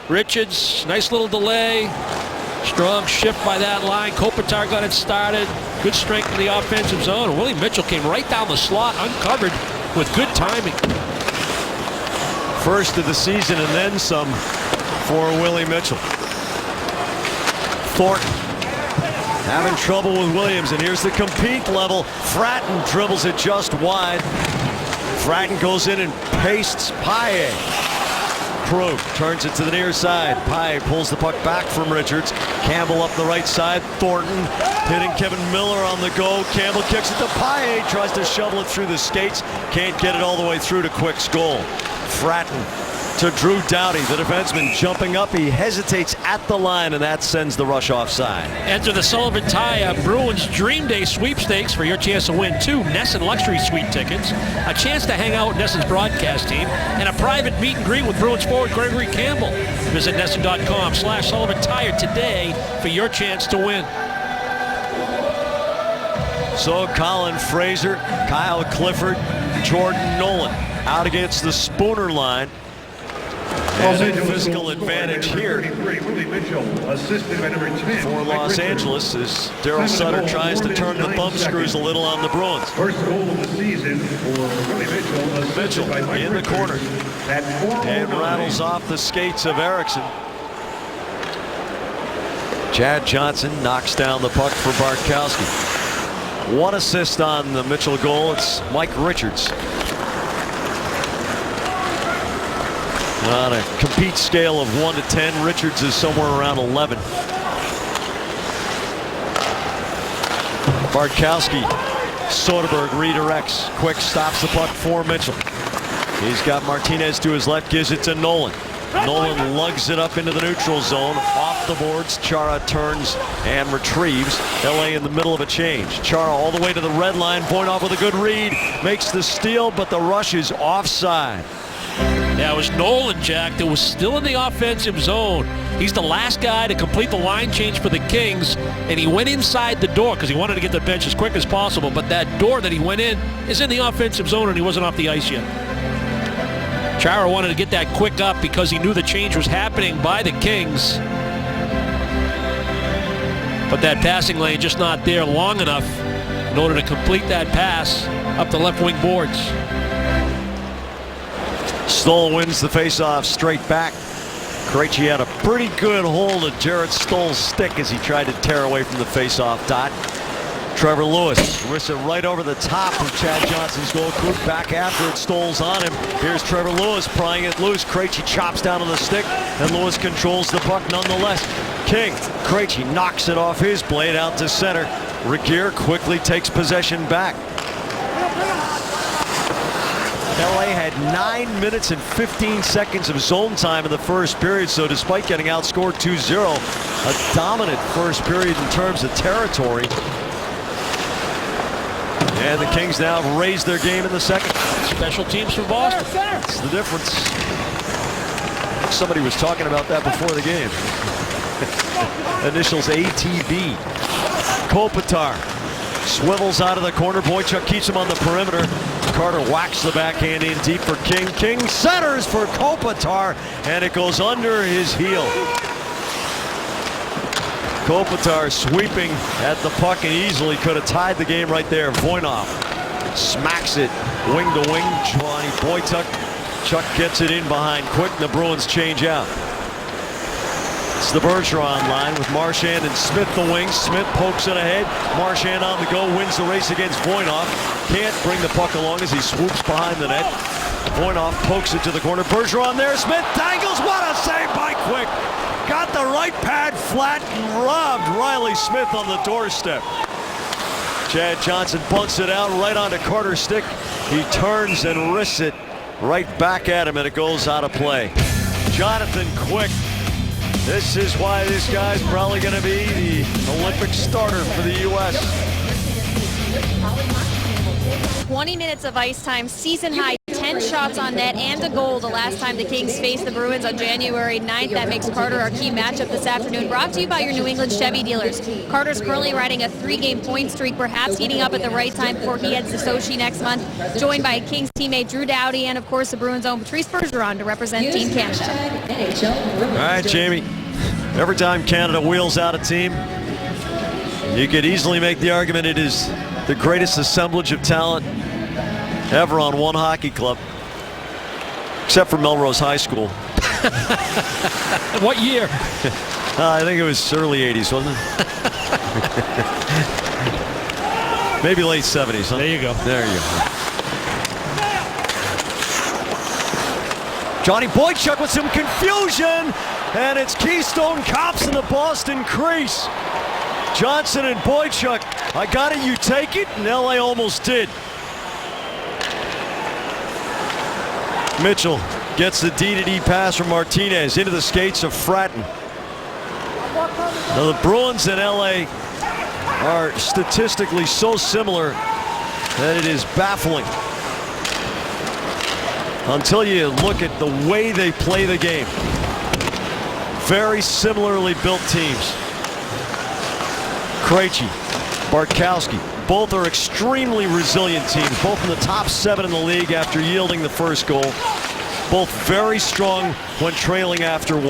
Richards, nice little delay. Strong shift by that line. Kopitar got it started. Good strength in the offensive zone. Willie Mitchell came right down the slot, uncovered with good timing. First of the season and then some for Willie Mitchell. Thornton having trouble with Williams, and here's the compete level. Fratton dribbles it just wide. Fratton goes in and pastes Paille. Krug turns it to the near side. Paille pulls the puck back from Richards. Campbell up the right side. Thornton hitting Kevin Miller on the go. Campbell kicks it to Paille. Tries to shovel it through the skates. Can't get it all the way through to Quick's goal. Fratton to Drew Doughty, the defenseman jumping up. He hesitates at the line, and that sends the rush offside. Enter the Sullivan Tie-Up Bruins Dream Day sweepstakes for your chance to win 2 NESN Luxury Suite tickets, a chance to hang out with NESN's broadcast team, and a private meet and greet with Bruins forward Gregory Campbell. Visit NESN.com/Sullivan Tire today for your chance to win. So Colin Fraser, Kyle Clifford, Jordan Nolan out against the Spooner line. And a physical advantage here for Los Angeles as Daryl Sutter tries to turn the thumb screws a little on the Bruins. First goal of the season for Willie Mitchell. Mitchell in the corner and rattles off the skates of Eriksson. Chad Johnson knocks down the puck for Bartkowski. 1 assist on the Mitchell goal. It's Mike Richards. On a compete scale of 1 to 10, Richards is somewhere around 11. Bartkowski, Soderberg redirects. Quick stops the puck for Mitchell. He's got Martinez to his left, gives it to Nolan. Nolan lugs it up into the neutral zone. Off the boards, Chara turns and retrieves. LA in the middle of a change. Chara all the way to the red line. Voinov with a good read. Makes the steal, but the rush is offside. Yeah, it was Nolan, Jack, that was still in the offensive zone. He's the last guy to complete the line change for the Kings, and he went inside the door because he wanted to get to the bench as quick as possible, but that door that he went in is in the offensive zone, and he wasn't off the ice yet. Chara wanted to get that quick up because he knew the change was happening by the Kings. But that passing lane just not there long enough in order to complete that pass up the left wing boards. Stoll wins the faceoff straight back. Krejci had a pretty good hold of Jarrett Stoll's stick as he tried to tear away from the faceoff dot. Trevor Lewis risks it right over the top of Chad Johnson's goal. Krug back after it. Stoll's on him. Here's Trevor Lewis prying it loose. Krejci chops down on the stick, and Lewis controls the puck nonetheless. King, Krejci knocks it off his blade out to center. Regehr quickly takes possession back. LA had 9 minutes and 15 seconds of zone time in the first period, so despite getting outscored 2-0, a dominant first period in terms of territory. And the Kings now have raised their game in the second. Special teams for Boston. That's the difference. Somebody was talking about that before the game. Initials ATB. Kopitar swivels out of the corner. Boychuk keeps him on the perimeter. Carter whacks the backhand in deep for King. King centers for Kopitar, and it goes under his heel. Kopitar sweeping at the puck and easily could have tied the game right there. Voinov smacks it wing to wing. Giovanni Boychuk. Chuck gets it in behind quick. The Bruins change out. It's the Bergeron line with Marchand and Smith the wing. Smith pokes it ahead. Marchand on the go, wins the race against Voinov. Can't bring the puck along as he swoops behind the net. Voinov pokes it to the corner. Bergeron there. Smith dangles. What a save by Quick. Got the right pad flat and robbed Riley Smith on the doorstep. Chad Johnson bunts it out right onto Carter's stick. He turns and risks it right back at him, and it goes out of play. Jonathan Quick. This is why this guy's probably going to be the Olympic starter for the U.S. 20 minutes of ice time, season high 10 10 shots on net and a goal the last time the Kings faced the Bruins on January 9th. That makes Carter our key matchup this afternoon. Brought to you by your New England Chevy dealers. Carter's currently riding a 3-game point streak, perhaps heating up at the right time before he heads to Sochi next month, joined by Kings teammate Drew Doughty and, of course, the Bruins' own Patrice Bergeron to represent Team Canada. All right, Jamie. Every time Canada wheels out a team, you could easily make the argument it is the greatest assemblage of talent ever on one hockey club, except for Melrose High School. What year? I think it was early 80s, wasn't it? Maybe late 70s. Huh? There you go. There you go. Johnny Boychuk with some confusion, and it's Keystone Cops in the Boston crease. Johnson and Boychuk, I got it, you take it, and LA almost did. Mitchell gets the D-to-D pass from Martinez into the skates of Fratton. Now the Bruins and LA are statistically so similar that it is baffling until you look at the way they play the game. Very similarly built teams. Krejci, Bartkowski, both are extremely resilient teams, both in the top 7 in the league after yielding the first goal. Both very strong when trailing after 1.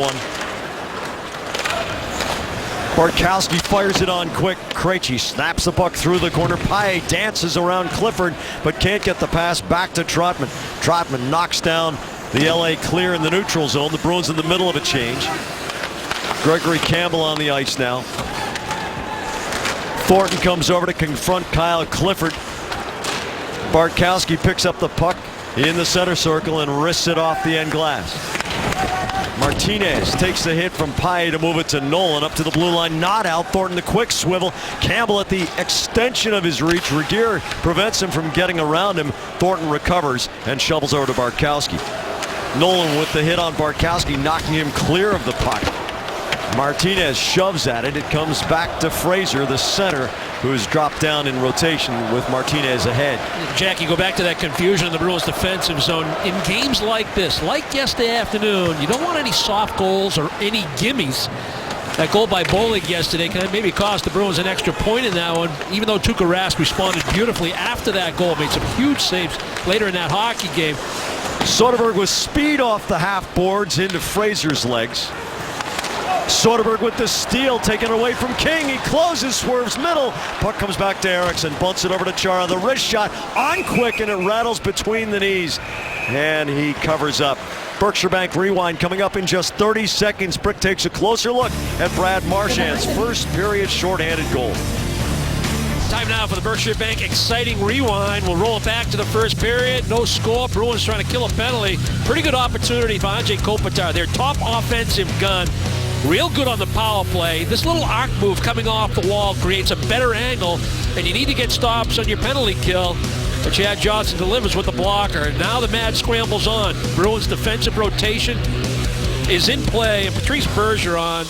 Bartkowski fires it on quick. Krejci snaps the puck through the corner. Paille dances around Clifford, but can't get the pass back to Trotman. Trotman knocks down the LA clear in the neutral zone. The Bruins in the middle of a change. Gregory Campbell on the ice now. Thornton comes over to confront Kyle Clifford. Bartkowski picks up the puck in the center circle and wrists it off the end glass. Martinez takes the hit from Paille to move it to Nolan up to the blue line. Not out. Thornton the quick swivel. Campbell at the extension of his reach. Regehr prevents him from getting around him. Thornton recovers and shovels over to Bartkowski. Nolan with the hit on Bartkowski, knocking him clear of the puck. Martinez shoves at it. It comes back to Fraser, the center, who's dropped down in rotation with Martinez ahead. Jackie, go back to that confusion in the Bruins defensive zone. In games like this, like yesterday afternoon, you don't want any soft goals or any gimmies. That goal by Bollig yesterday can maybe cost the Bruins an extra point in that one, even though Tuukka Rask responded beautifully after that goal, made some huge saves later in that hockey game. Soderberg with speed off the half boards into Fraser's legs. Soderberg with the steal, taken away from King. He closes, swerves middle. Puck comes back to Eriksson, bunts it over to Chara. The wrist shot on quick, and it rattles between the knees. And he covers up. Berkshire Bank Rewind coming up in just 30 seconds. Brick takes a closer look at Brad Marchand's first period shorthanded goal. Time now for the Berkshire Bank exciting rewind. We'll roll it back to the first period. No score. Bruins trying to kill a penalty. Pretty good opportunity for Anze Kopitar, their top offensive gun. Real good on the power play. This little arc move coming off the wall creates a better angle, and you need to get stops on your penalty kill. But Chad Johnson delivers with the blocker, and now the mad scrambles on. Bruins defensive rotation is in play, and Patrice Bergeron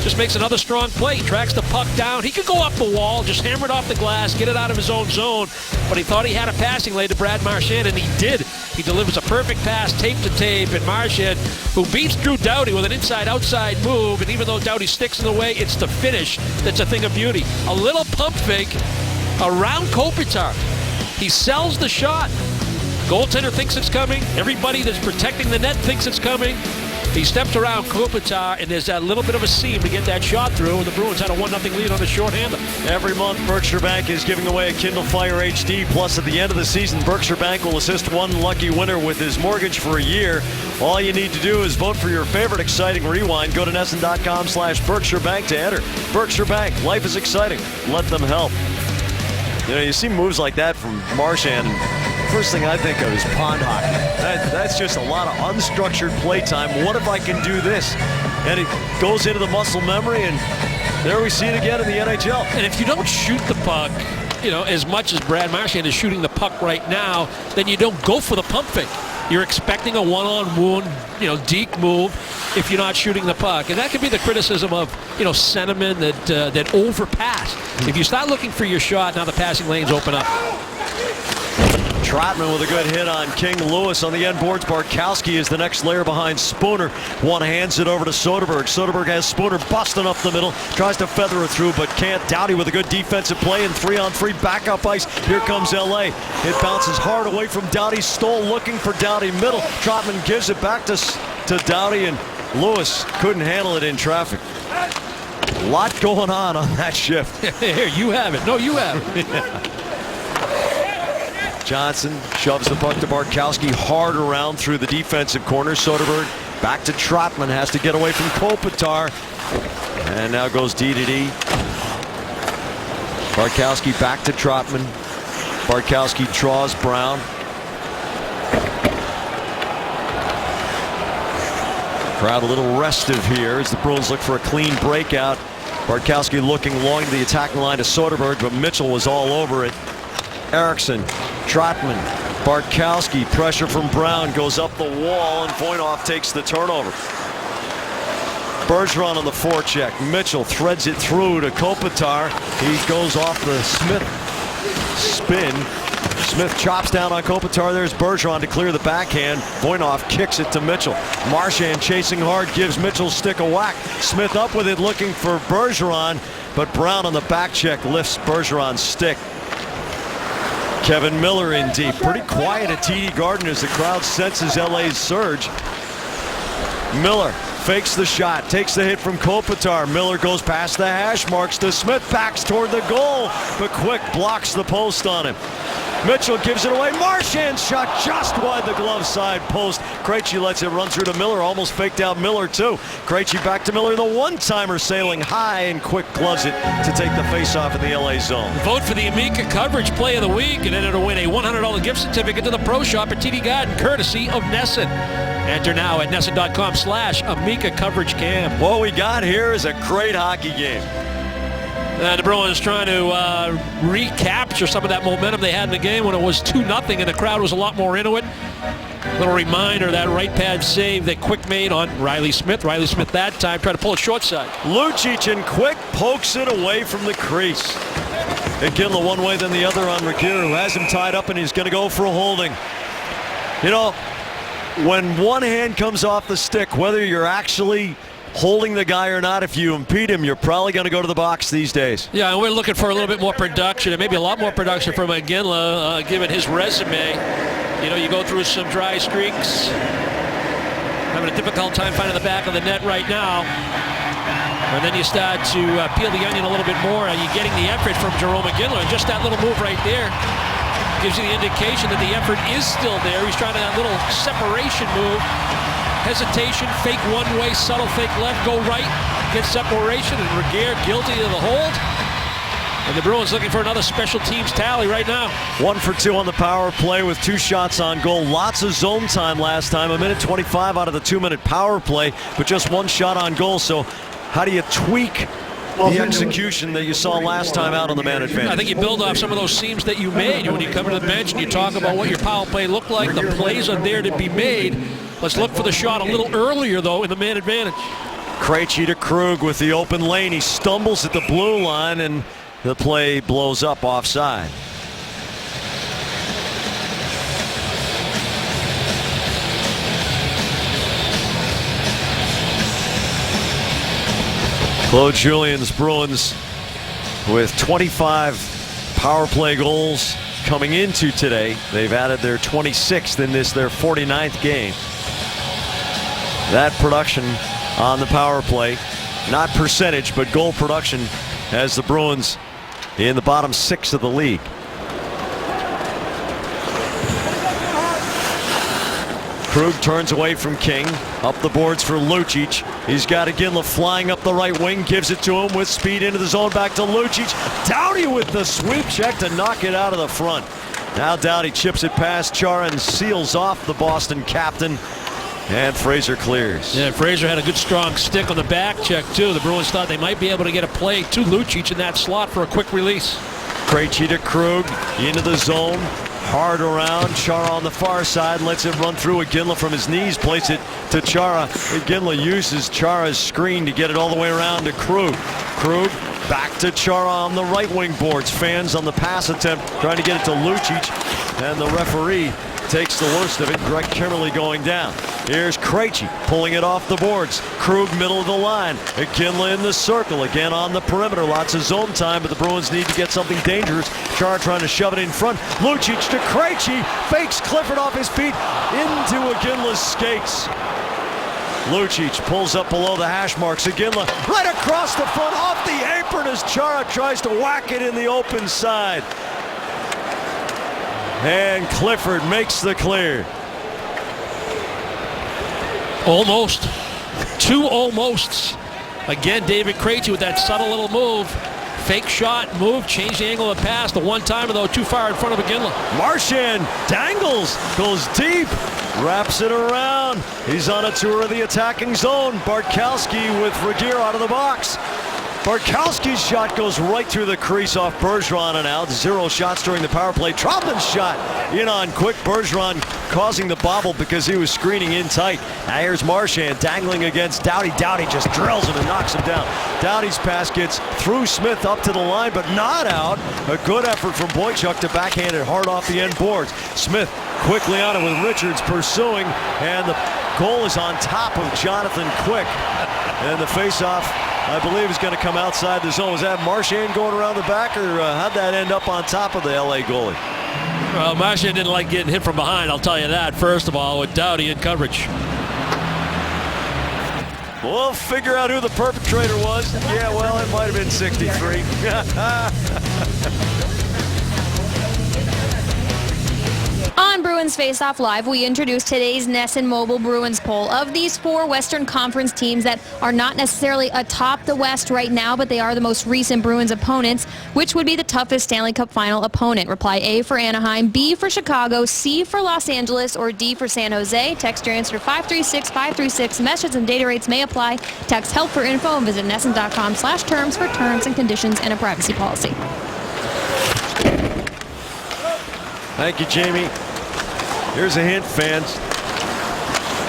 just makes another strong play. He tracks the puck down. He could go up the wall, just hammer it off the glass, get it out of his own zone, but he thought he had a passing lane to Brad Marchand, and he did. He delivers a perfect pass, tape to tape, and Marchand, who beats Drew Doughty with an inside-outside move, and even though Doughty sticks in the way, it's the finish that's a thing of beauty. A little pump fake around Kopitar. He sells the shot. Goaltender thinks it's coming. Everybody that's protecting the net thinks it's coming. He steps around Kopitar, and there's that little bit of a seam to get that shot through, and the Bruins had a 1-0 lead on the shorthander. Every month, Berkshire Bank is giving away a Kindle Fire HD. Plus, at the end of the season, Berkshire Bank will assist one lucky winner with his mortgage for a year. All you need to do is vote for your favorite exciting rewind. Go to NESN.com/Berkshire Bank to enter. Berkshire Bank, life is exciting. Let them help. You know, you see moves like that from Marchand, and first thing I think of is pond hockey. That's just a lot of unstructured play time. What if I can do this? And it goes into the muscle memory, and there we see it again in the NHL. And if you don't shoot the puck, you know, as much as Brad Marchand is shooting the puck right now, then you don't go for the pump fake. You're expecting a one-on-one, you know, deke move if you're not shooting the puck. And that could be the criticism of, you know, sentiment that overpass. If you start looking for your shot, now the passing lanes open up. Trotman with a good hit on King. Lewis on the end boards. Bartkowski is the next layer behind Spooner. One hands it over to Soderberg. Soderberg has Spooner busting up the middle. Tries to feather it through, but can't. Doughty with a good defensive play and 3-on-3 backup ice. Here comes LA. It bounces hard away from Doughty. Stoll looking for Doughty middle. Trotman gives it back to Doughty, and Lewis couldn't handle it in traffic. A lot going on that shift. Here, you have it. No, you have it. Johnson shoves the puck to Bartkowski hard around through the defensive corner. Soderberg back to Trotman, has to get away from Kopitar, and now goes D-to-D. Bartkowski back to Trotman. Bartkowski draws Brown. Crowd a little restive here as the Bruins look for a clean breakout. Bartkowski looking along the attacking line to Soderberg, but Mitchell was all over it. Eriksson, Trotman, Bartkowski, pressure from Brown, goes up the wall, and Voinov takes the turnover. Bergeron on the forecheck. Mitchell threads it through to Kopitar. He goes off the Smith spin. Smith chops down on Kopitar. There's Bergeron to clear the backhand. Voinov kicks it to Mitchell. Marchand chasing hard, gives Mitchell's stick a whack. Smith up with it looking for Bergeron, but Brown on the back check lifts Bergeron's stick. Kevin Miller in deep. Pretty quiet at TD Garden as the crowd senses LA's surge. Miller fakes the shot, takes the hit from Kopitar. Miller goes past the hash marks to Smith, backs toward the goal, but Quick blocks the post on him. Mitchell gives it away. Marchand shot just wide the glove side post. Krejci lets it run through to Miller. Almost faked out Miller too. Krejci back to Miller. The one-timer sailing high, and Quick gloves it to take the face-off in the LA zone. Vote for the Amica Coverage Play of the Week and enter to win a $100 gift certificate to the Pro Shop at TD Garden, courtesy of NESN. Enter now at NESN.com/Amica Coverage Cam. What we got here is a great hockey game. The Bruins trying to recapture some of that momentum they had in the game when it was 2-0 and the crowd was a lot more into it. Little reminder, that right pad save that Quick made on Riley Smith. Riley Smith that time tried to pull it short side. Lucic, and Quick pokes it away from the crease. Iginla one way then the other on Regehr, who has him tied up, and he's going to go for a holding. You know, when one hand comes off the stick, whether you're actually holding the guy or not, if you impede him, you're probably going to go to the box these days. Yeah, and we're looking for a little bit more production, and maybe a lot more production from Iginla, given his resume. You know, you go through some dry streaks, having a difficult time finding the back of the net right now. And then you start to peel the onion a little bit more, and you're getting the effort from Jarome Iginla. And just that little move right there gives you the indication that the effort is still there. He's trying that little separation move. Hesitation, fake one way, subtle fake left, go right, get separation, and Regehr guilty of the hold. And the Bruins looking for another special teams tally right now. 1 for 2 on the power play with 2 shots on goal. Lots of zone time last time, 1:25 out of the 2-minute power play, but just 1 shot on goal. So how do you tweak the execution that you saw last time out on the man advantage? I think you build off some of those seams that you made when you come to the bench and you talk about what your power play looked like. The plays are there to be made. Let's look for the shot a little earlier, though, in the man advantage. Krejci to Krug with the open lane. He stumbles at the blue line, and the play blows up offside. Claude Julien's Bruins with 25 power play goals coming into today. They've added their 26th in this, their 49th game. That production on the power play, not percentage, but goal production, has the Bruins in the bottom 6 of the league. Krug turns away from King. Up the boards for Lucic. He's got Iginla flying up the right wing. Gives it to him with speed into the zone. Back to Lucic. Doughty with the sweep check to knock it out of the front. Now Doughty chips it past Chara and seals off the Boston captain. And Fraser clears. Yeah, Fraser had a good strong stick on the back check, too. The Bruins thought they might be able to get a play to Lucic in that slot for a quick release. Krejci to Krug. Into the zone. Hard around. Chara on the far side. Lets it run through Iginla from his knees. Plays it to Chara. Iginla uses Chara's screen to get it all the way around to Krug. Krug back to Chara on the right wing boards. Fans on the pass attempt trying to get it to Lucic. and the referee takes the worst of it. Greg Kimmerly going down. Here's Krejci pulling it off the boards. Krug middle of the line. Iginla in the circle. Again on the perimeter. Lots of zone time, but the Bruins need to get something dangerous. Chara trying to shove it in front. Lucic to Krejci. Fakes Clifford off his feet into Iginla's skates. Lucic pulls up below the hash marks. Iginla right across the front off the apron as Chara tries to whack it in the open side. And Clifford makes the clear. Almost. Two almosts. Again, David Krejci with that subtle little move. Fake shot, move, change the angle of the pass. The one timer, though, too far in front of Iginla. Marchand dangles, goes deep, wraps it around. He's on a tour of the attacking zone. Bartkowski with Regehr out of the box. Bartkowski's shot goes right through the crease off Bergeron and out. 0 shots during the power play. Trotman's shot in on quick. Bergeron causing the bobble because he was screening in tight. Now here's Marchand dangling against Doughty. Doughty just drills him and knocks him down. Doughty's pass gets through Smith up to the line, but not out. A good effort from Boychuk to backhand it hard off the end boards. Smith quickly on it with Richards pursuing, and the goal is on top of Jonathan Quick. And the face-off, I believe, is going to come outside the zone. Was that Marchand going around the back, or how'd that end up on top of the LA goalie? Well, Marchand didn't like getting hit from behind, I'll tell you that, first of all, with Doughty in coverage. We'll figure out who the perpetrator was. Yeah, well, it might have been 63. On Bruins Face Off Live, we introduced today's NESN Mobile Bruins poll. Of these 4 Western Conference teams that are not necessarily atop the West right now, but they are the most recent Bruins opponents, which would be the toughest Stanley Cup final opponent? Reply A for Anaheim, B for Chicago, C for Los Angeles, or D for San Jose. Text your answer to 536-536. Message and data rates may apply. Text HELP for info and visit NESN.com/terms for terms and conditions and a privacy policy. Thank you, Jamie. Here's a hint, fans.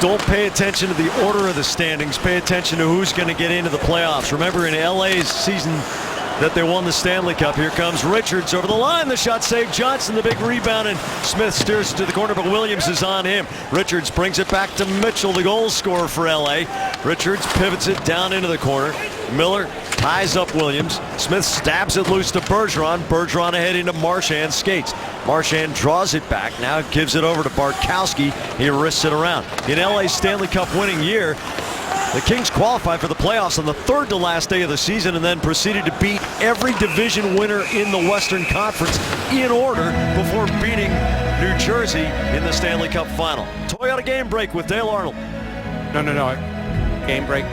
Don't pay attention to the order of the standings. Pay attention to who's going to get into the playoffs. Remember, in LA's season that they won the Stanley Cup, here comes Richards over the line. The shot saved Johnson. The big rebound, and Smith steers it to the corner, but Williams is on him. Richards brings it back to Mitchell, the goal scorer for LA. Richards pivots it down into the corner. Miller ties up Williams. Smith stabs it loose to Bergeron. Bergeron ahead into Marchand, skates. Marchand draws it back. Now gives it over to Bartkowski. He wrists it around. In LA's Stanley Cup winning year, the Kings qualified for the playoffs on the 3rd to last day of the season and then proceeded to beat every division winner in the Western Conference in order before beating New Jersey in the Stanley Cup final. Toyota Game Break with Dale Arnold. No. Game break.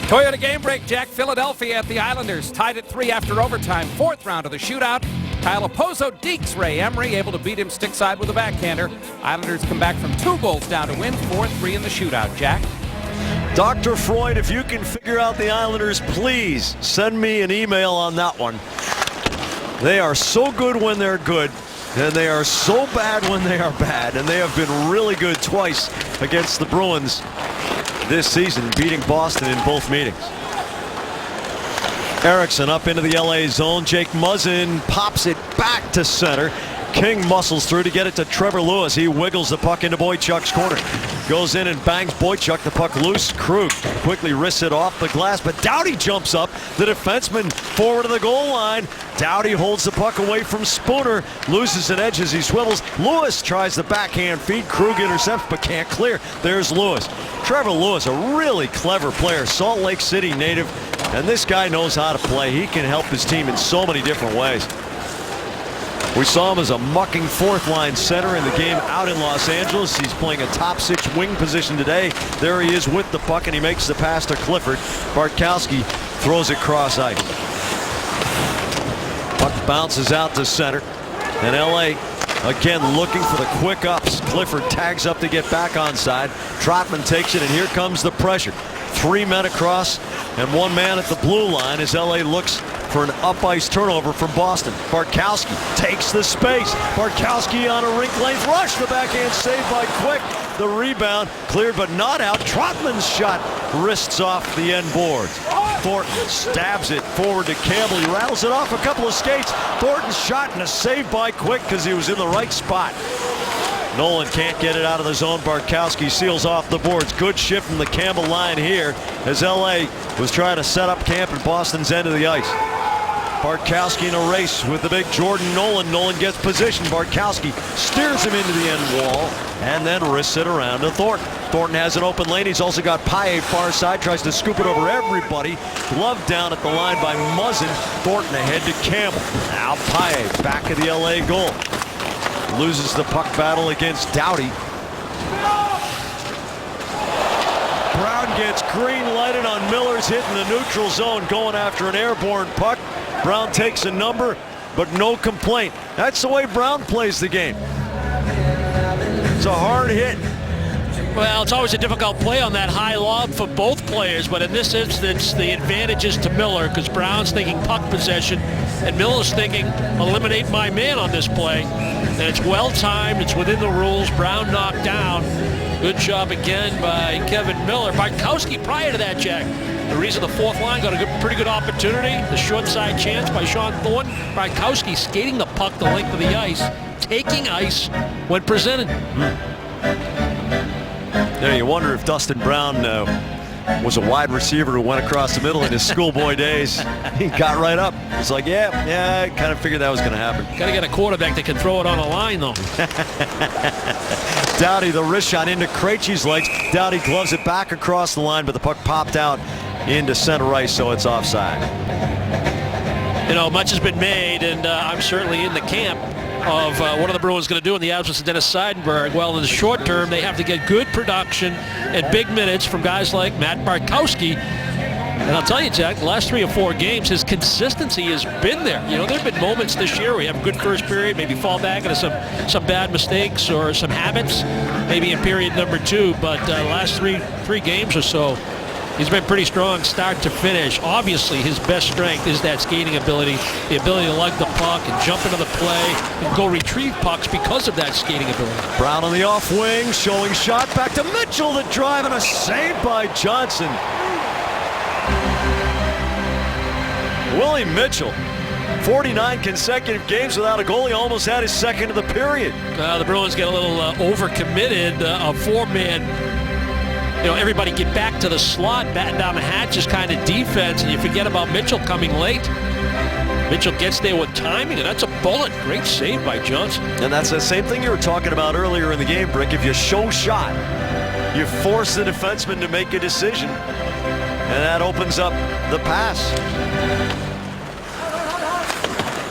Toyota Game Break, Jack. Philadelphia at the Islanders. Tied at 3 after overtime. 4th round of the shootout. Kyle Oposo dekes Ray Emery, able to beat him stick side with a backhander. Islanders come back from 2 goals down to win 4-3 in the shootout. Jack? Dr. Freud, if you can figure out the Islanders, please send me an email on that one. They are so good when they're good, and they are so bad when they are bad, and they have been really good twice against the Bruins this season, beating Boston in both meetings. Erickson up into the LA zone. Jake Muzzin pops it back to center. King muscles through to get it to Trevor Lewis. He wiggles the puck into Boychuk's corner. Goes in and bangs Boychuk. The puck loose. Krug quickly wrists it off the glass, but Doughty jumps up. The defenseman forward of the goal line. Doughty holds the puck away from Spooner. Loses an edge as he swivels. Lewis tries the backhand feed. Krug intercepts but can't clear. There's Lewis. Trevor Lewis, a really clever player. Salt Lake City native. And this guy knows how to play. He can help his team in so many different ways. We saw him as a mucking 4th-line center in the game out in Los Angeles. He's playing a top 6 wing position today. There he is with the puck, and he makes the pass to Clifford. Bartkowski throws it cross ice. Puck bounces out to center. And LA again looking for the quick ups. Clifford tags up to get back onside. Trotman takes it, and here comes the pressure. 3 men across and 1 man at the blue line as LA looks for an up-ice turnover from Boston. Bartkowski takes the space. Bartkowski on a rink-length rush. The backhand saved by Quick. The rebound cleared but not out. Trotman's shot wrists off the end boards. Thornton stabs it forward to Campbell. He rattles it off a couple of skates. Thornton's shot and a save by Quick because he was in the right spot. Nolan can't get it out of the zone. Bartkowski seals off the boards. Good shift from the Campbell line here as LA was trying to set up camp at Boston's end of the ice. Bartkowski in a race with the big Jordan Nolan. Nolan gets position. Bartkowski steers him into the end wall and then wrists it around to Thornton. Thornton has an open lane. He's also got Paille far side. Tries to scoop it over everybody. Glove down at the line by Muzzin. Thornton ahead to Campbell. Now Paille back at the LA goal. Loses the puck battle against Doughty. Brown gets green lighted on Miller's hitting the neutral zone, going after an airborne puck. Brown takes a number, but no complaint. That's the way Brown plays the game. It's a hard hit. Well, it's always a difficult play on that high lob for both players, but in this instance, the advantage is to Miller because Brown's thinking puck possession, and Miller's thinking eliminate my man on this play. And it's well timed. It's within the rules. Brown knocked down. Good job again by Kevin Miller. Bartkowski prior to that, Jack. The reason the fourth line got a pretty good opportunity, the short side chance by Sean Thornton. Bartkowski skating the puck the length of the ice, taking ice when presented. Yeah, you wonder if Dustin Brown was a wide receiver who went across the middle in his schoolboy days. He got right up. It's like, yeah, I kind of figured that was going to happen. Got to get a quarterback that can throw it on a line, though. Doughty, the wrist shot into Krejci's legs. Doughty gloves it back across the line, but the puck popped out into center ice, so it's offside. You know, much has been made, and I'm certainly in the camp of what are the Bruins going to do in the absence of Dennis Seidenberg. Well, in the short term, they have to get good production and big minutes from guys like Matt Bartkowski. And I'll tell you, Jack, the last 3 or 4 games, his consistency has been there. You know, there have been moments this year where you have a good first period, maybe fall back into some bad mistakes or some habits, maybe in period number 2. But the last three games or so, he's been pretty strong start to finish. Obviously, his best strength is that skating ability, the ability to lug the puck and jump into the play and go retrieve pucks because of that skating ability. Brown on the off wing, showing shot back to Mitchell. The drive and a save by Johnson. Willie Mitchell, 49 consecutive games without a goal. He almost had his second of the period. The Bruins get a little overcommitted, a 4-man. You know, everybody get back to the slot, batten down the hatches kind of defense, and you forget about Mitchell coming late. Mitchell gets there with timing, and that's a bullet. Great save by Johnson. And that's the same thing you were talking about earlier in the game, Brick. If you show shot, you force the defenseman to make a decision, and that opens up the pass.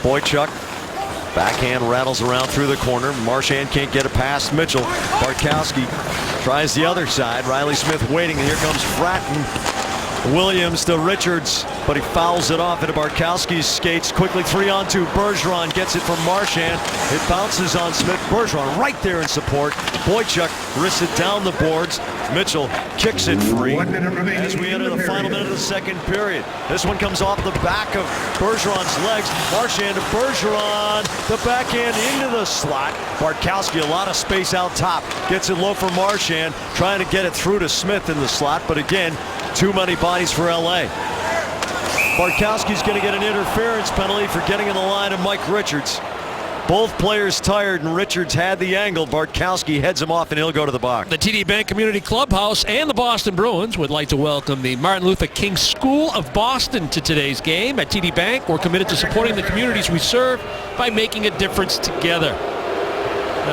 Boychuk, backhand rattles around through the corner. Marchand can't get it past Mitchell. Bartkowski tries the other side. Riley Smith waiting, and here comes Fratton. Williams to Richards, but he fouls it off into Bartkowski's skates. Quickly 3-on-2. Bergeron gets it from Marchand. It bounces on Smith. Bergeron right there in support. Boychuk wrists it down the boards. Mitchell kicks it free 1 minute remaining as we in enter the the final period. minute of the second period. This one comes off the back of Bergeron's legs. Marchand to Bergeron. The backhand into the slot. Bartkowski, a lot of space out top. Gets it low for Marchand. Trying to get it through to Smith in the slot, but again, too many bodies for LA. Bartkowski's going to get an interference penalty for getting in the line of Mike Richards. Both players tired, and Richards had the angle. Bartkowski heads him off, and he'll go to the box. The TD Bank Community Clubhouse and the Boston Bruins would like to welcome the Martin Luther King School of Boston to today's game. At TD Bank, we're committed to supporting the communities we serve by making a difference together.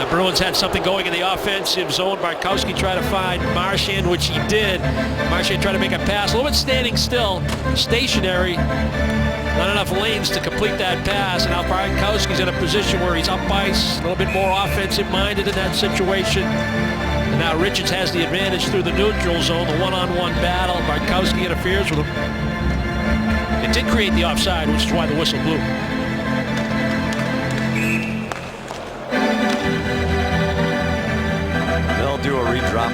Bruins had something going in the offensive zone. Bartkowski tried to find Marchand, which he did. Marchand tried to make a pass, a little bit standing still, stationary. Not enough lanes to complete that pass, and now Bartkowski's in a position where he's up ice, a little bit more offensive-minded in that situation. And now Richards has the advantage through the neutral zone, the one-on-one battle. Bartkowski interferes with him. It did create the offside, which is why the whistle blew. They'll do a redrop.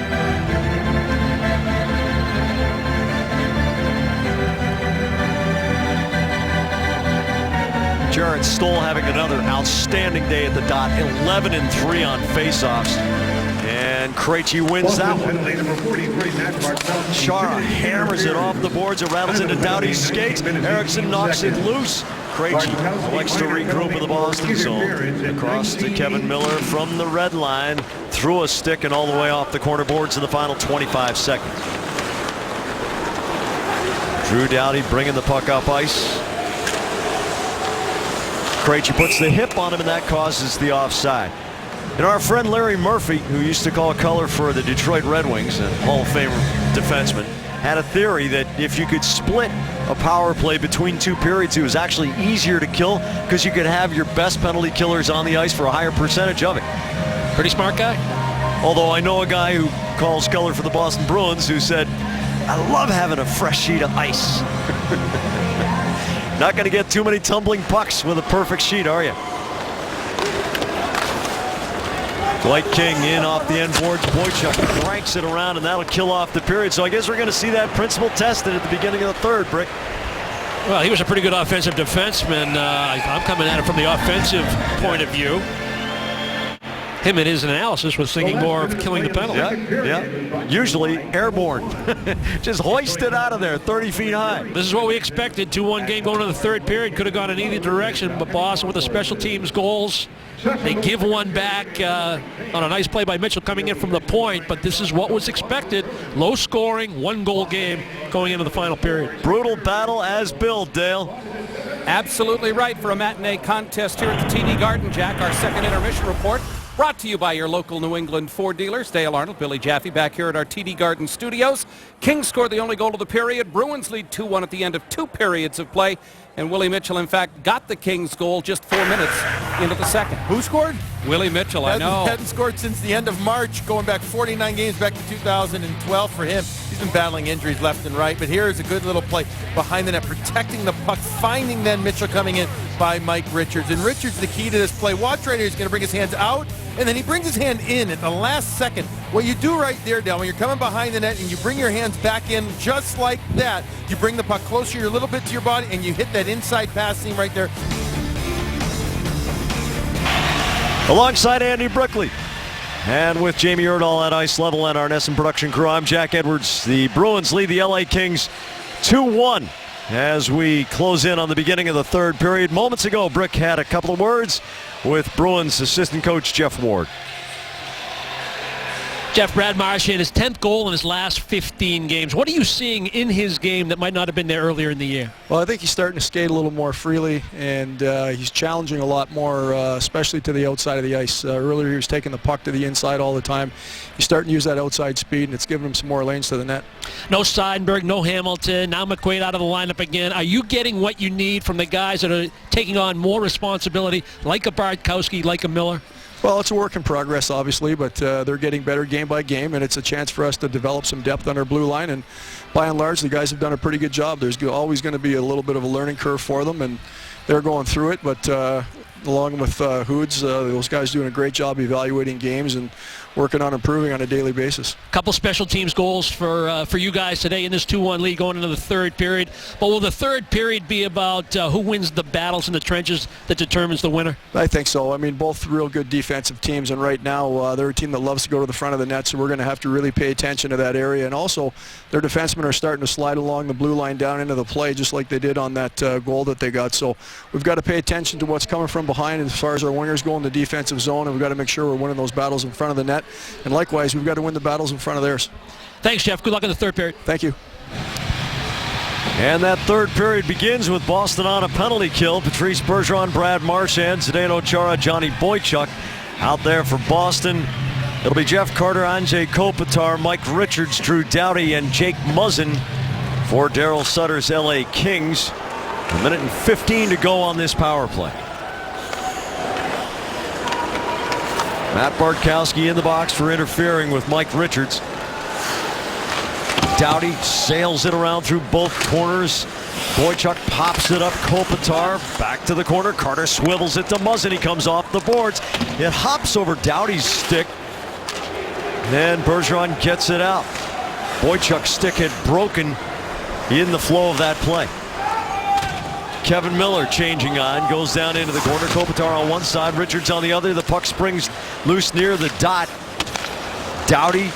Jarrett Stoll having another outstanding day at the dot. 11-3 on faceoffs. And Krejci wins that one. Penalty number 43, Matt Bartkowski. Chara hammers it off the boards. It rattles into Doughty's skates. Erickson knocks it loose. Krejci likes to regroup with the Boston zone. Across to Kevin Miller from the red line. Through a stick and all the way off the corner boards in the final 25 seconds. Drew Doughty bringing the puck up ice. Krejci puts the hip on him, and that causes the offside. And our friend Larry Murphy, who used to call color for the Detroit Red Wings and Hall of Fame defenseman, had a theory that if you could split a power play between two periods, it was actually easier to kill because you could have your best penalty killers on the ice for a higher percentage of it. Pretty smart guy. Although I know a guy who calls color for the Boston Bruins who said, I love having a fresh sheet of ice. Not going to get too many tumbling pucks with a perfect sheet, are you? Dwight King in off the end boards. Boychuk cranks it around, and that'll kill off the period. So I guess we're going to see that principle tested at the beginning of the third, Brick. Well, he was a pretty good offensive defenseman. I'm coming at it from the offensive point of view. Him in his analysis was thinking more of killing the penalty. Yeah. Usually airborne. Just hoist it out of there 30 feet high. This is what we expected. 2-1 game going into the third period. Could have gone in either direction, but Boston with the special teams goals. They give one back on a nice play by Mitchell coming in from the point, but this is what was expected. Low scoring, 1-goal game going into the final period. Brutal battle as billed, Dale. Absolutely right for a matinee contest here at the TD Garden, Jack. Our second intermission report brought to you by your local New England Ford dealers. Dale Arnold, Billy Jaffe back here at our TD Garden studios. Kings scored the only goal of the period. Bruins lead 2-1 at the end of 2 periods of play. And Willie Mitchell, in fact, got the Kings goal just 4 minutes into the second. Who scored? Willie Mitchell, I know. Hadn't scored since the end of March, going back 49 games back to 2012 for him. He's been battling injuries left and right, but here is a good little play behind the net, protecting the puck, finding then Mitchell coming in by Mike Richards. And Richards, the key to this play. Watch right here, he's going to bring his hands out, and then he brings his hand in at the last second. What you do right there, Dale, when you're coming behind the net and you bring your hands back in just like that, you bring the puck closer a little bit to your body, and you hit that inside pass seam right there. Alongside Andy Brickley. And with Jamie Erdahl at ice level and our NESN production crew, I'm Jack Edwards. The Bruins lead the LA Kings 2-1 as we close in on the beginning of the third period. Moments ago, Brick had a couple of words with Bruins assistant coach Jeff Ward. Jeff, Brad Marchand, his 10th goal in his last 15 games. What are you seeing in his game that might not have been there earlier in the year? Well, I think he's starting to skate a little more freely, and he's challenging a lot more, especially to the outside of the ice. Earlier, he was taking the puck to the inside all the time. He's starting to use that outside speed, and it's giving him some more lanes to the net. No Seidenberg, no Hamilton. Now McQuaid out of the lineup again. Are you getting what you need from the guys that are taking on more responsibility, like a Bartkowski, like a Miller? Well, it's a work in progress, obviously, but they're getting better game by game, and it's a chance for us to develop some depth on our blue line. And by and large, the guys have done a pretty good job. There's always going to be a little bit of a learning curve for them, and they're going through it. But along with Hoods, those guys doing a great job evaluating games and working on improving on a daily basis. Couple special teams goals for you guys today in this 2-1 lead going into the third period. But will the third period be about who wins the battles in the trenches that determines the winner? I think so. I mean, both real good defensive teams, and right now they're a team that loves to go to the front of the net, so we're going to have to really pay attention to that area. And also, their defensemen are starting to slide along the blue line down into the play, just like they did on that goal that they got. So we've got to pay attention to what's coming from behind as far as our wingers go in the defensive zone, and we've got to make sure we're winning those battles in front of the net. And likewise, we've got to win the battles in front of theirs. Thanks, Jeff. Good luck in the third period. Thank you. And that third period begins with Boston on a penalty kill. Patrice Bergeron, Brad Marchand, Zdeno Chara, Johnny Boychuk out there for Boston. It'll be Jeff Carter, Anze Kopitar, Mike Richards, Drew Doughty, and Jake Muzzin for Daryl Sutter's LA Kings. 1:15 to go on this power play. Matt Bartkowski in the box for interfering with Mike Richards. Doughty sails it around through both corners. Boychuk pops it up. Kopitar back to the corner. Carter swivels it to Muzzin. He comes off the boards. It hops over Doughty's stick. Then Bergeron gets it out. Boychuk's stick had broken in the flow of that play. Kevin Miller changing on, goes down into the corner. Kopitar on one side, Richards on the other. The puck springs loose near the dot. Doughty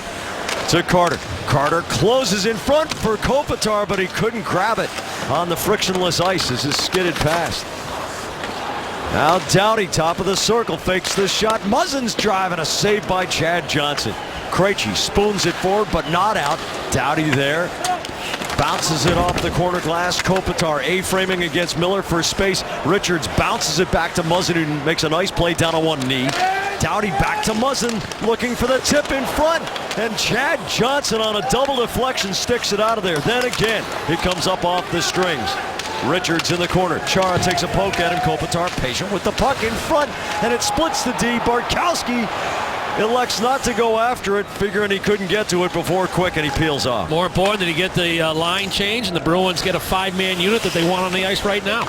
to Carter. Carter closes in front for Kopitar, but he couldn't grab it on the frictionless ice as it skidded past. Now Doughty, top of the circle, fakes the shot. Muzzin's driving, a save by Chad Johnson. Krejci spoons it forward, but not out. Doughty there. Bounces it off the corner glass. Kopitar A-framing against Miller for space. Richards bounces it back to Muzzin, who makes a nice play down on one knee. Doughty back to Muzzin, looking for the tip in front. And Chad Johnson on a double deflection sticks it out of there. Then again, it comes up off the strings. Richards in the corner. Chara takes a poke at him. Kopitar patient with the puck in front, and it splits the D. Bartkowski elects not to go after it, figuring he couldn't get to it before quick, and he peels off. More important that he get the line change, and the Bruins get a 5-man unit that they want on the ice right now.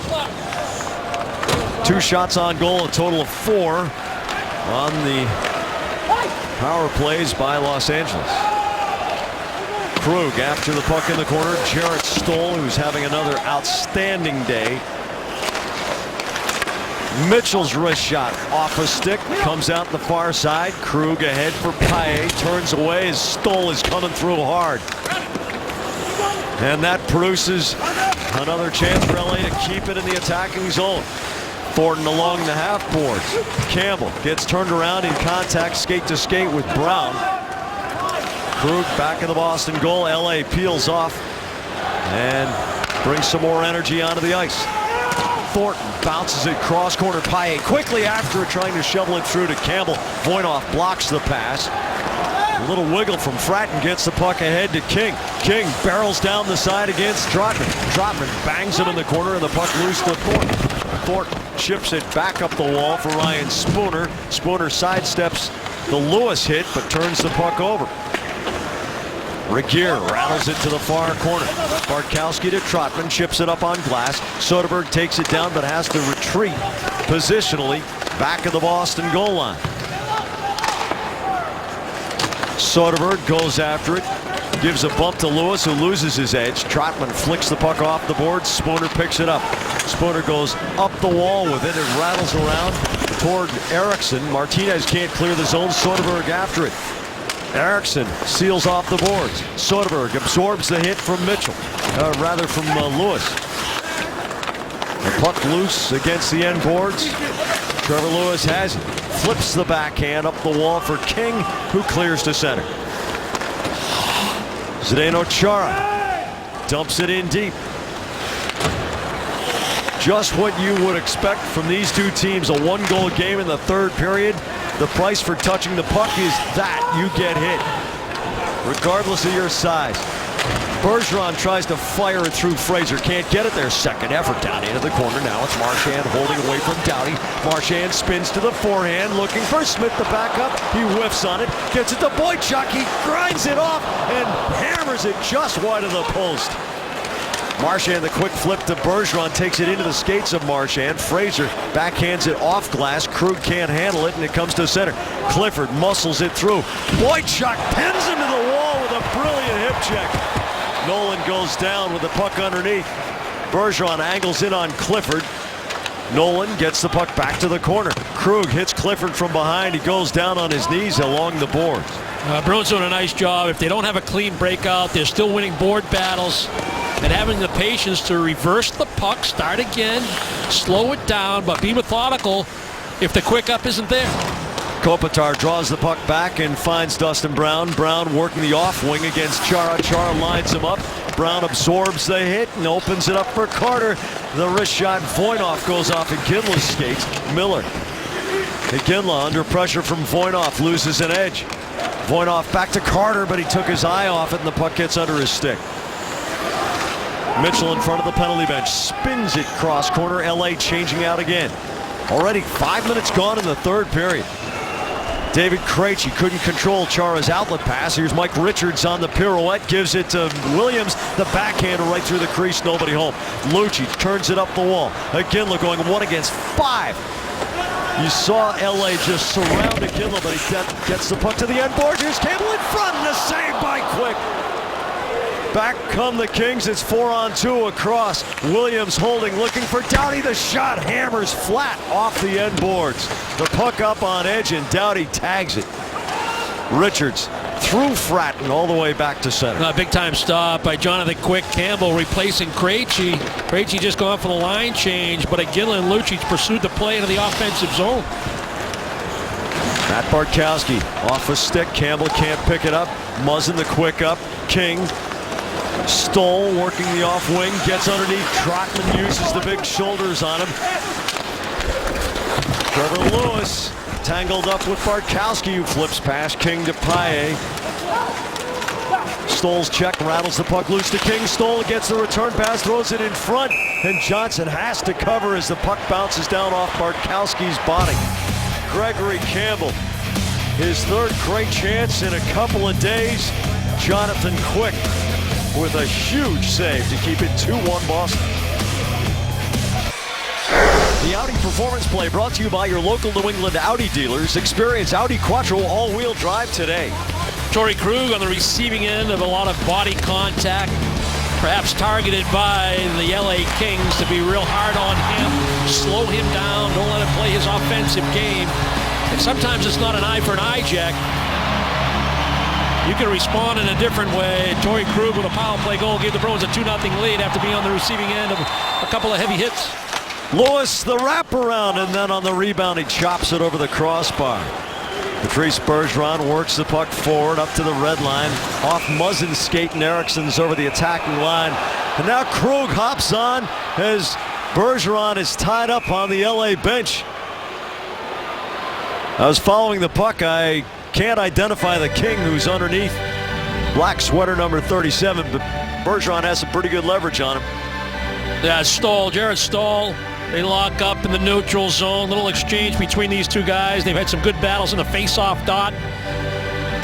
2 shots on goal, a total of 4 on the power plays by Los Angeles. Krug after the puck in the corner. Jarrett Stoll, who's having another outstanding day. Mitchell's wrist shot off a stick, comes out the far side. Krug ahead for Paille, turns away as Stoll is coming through hard. And that produces another chance for LA to keep it in the attacking zone. Thornton along the half boards. Campbell gets turned around in contact, skate to skate with Brown. Krug back in the Boston goal. LA peels off and brings some more energy onto the ice. Thornton bounces it cross corner. Paille quickly after it, trying to shovel it through to Campbell. Voinov blocks the pass. A little wiggle from Fratton, gets the puck ahead to King. King barrels down the side against Trotman. Trotman bangs him in the corner, and the puck loose to Thornton. Thornton chips it back up the wall for Ryan Spooner. Spooner sidesteps the Lewis hit, but turns the puck over. Regier rattles it to the far corner. Bartkowski to Trotman, chips it up on glass. Soderberg takes it down, but has to retreat positionally back of the Boston goal line. Soderberg goes after it, gives a bump to Lewis, who loses his edge. Trotman flicks the puck off the board. Spooner picks it up. Spooner goes up the wall with it. It rattles around toward Eriksson. Martinez can't clear the zone. Soderberg after it. Eriksson seals off the boards. Soderberg absorbs the hit from Mitchell, from Lewis. The puck loose against the end boards. Trevor Lewis has it. Flips the backhand up the wall for King, who clears to center. Zdeno Chara dumps it in deep. Just what you would expect from these two teams. A 1-goal game in the third period. The price for touching the puck is that you get hit, regardless of your size. Bergeron tries to fire it through Fraser. Can't get it there. Second effort down into the corner. Now it's Marchand holding away from Doughty. Marchand spins to the forehand, looking for Smith to back up. He whiffs on it. Gets it to Boychuk. He grinds it off and hammers it just wide of the post. Marchand, the quick flip to Bergeron, takes it into the skates of Marchand. Fraser backhands it off glass. Krug can't handle it, and it comes to center. Clifford muscles it through. Boychuk pins him to the wall with a brilliant hip check. Nolan goes down with the puck underneath. Bergeron angles in on Clifford. Nolan gets the puck back to the corner. Krug hits Clifford from behind. He goes down on his knees along the boards. Bruins doing a nice job. If they don't have a clean breakout, they're still winning board battles and having the patience to reverse the puck, start again, slow it down, but be methodical if the quick up isn't there. Kopitar draws the puck back and finds Dustin Brown. Brown working the off wing against Chara. Chara lines him up. Brown absorbs the hit and opens it up for Carter. The wrist shot. Voinov goes off Iginla's skates. Miller. Iginla under pressure from Voinov loses an edge. Voinov back to Carter, but he took his eye off it and the puck gets under his stick. Mitchell in front of the penalty bench. Spins it cross corner. LA changing out again. Already 5 minutes gone in the third period. David Krejci couldn't control Chara's outlet pass. Here's Mike Richards on the pirouette. Gives it to Williams. The backhand right through the crease. Nobody home. Lucci turns it up the wall. Iginla going 1 against 5. You saw LA just surround Iginla, but he gets the puck to the end board. Here's Campbell in front. And a save by Quick. Back come the Kings. It's 4-on-2 across. Williams holding, looking for Doughty. The shot hammers flat off the end boards. The puck up on edge, and Doughty tags it. Richards through Fratton all the way back to center. Big time stop by Jonathan Quick. Campbell replacing Krejci. Krejci just gone for the line change, but Iginla and Lucic pursued the play into the offensive zone. Matt Bartkowski off a stick. Campbell can't pick it up. Muzzin the quick up. King. Stoll working the off wing. Gets underneath. Trotman uses the big shoulders on him. Trevor Lewis tangled up with Bartkowski, who flips past King to Paille. Stoll's check, rattles the puck loose to King. Stoll gets the return pass, throws it in front, and Johnson has to cover as the puck bounces down off Bartkowski's body. Gregory Campbell, his third great chance in a couple of days. Jonathan Quick with a huge save to keep it 2-1 Boston. The Audi Performance Play brought to you by your local New England Audi dealers. Experience Audi Quattro all-wheel drive today. Torrey Krug on the receiving end of a lot of body contact, perhaps targeted by the LA Kings to be real hard on him, slow him down, don't let him play his offensive game. And sometimes it's not an eye for an eye, Jack. You can respond in a different way. Torrey Krug with a power play goal gave the Bruins a 2-0 lead after being on the receiving end of a couple of heavy hits. Lewis the wraparound, and then on the rebound he chops it over the crossbar. Patrice Bergeron works the puck forward up to the red line. Off Muzzin's skate, and Ericsson's over the attacking line. And now Krug hops on as Bergeron is tied up on the LA bench. I was following the puck. I can't identify the King who's underneath. Black sweater number 37, but Bergeron has some pretty good leverage on him. Yeah, Stoll, Jared Stoll. They lock up in the neutral zone. Little exchange between these two guys. They've had some good battles in the face-off dot.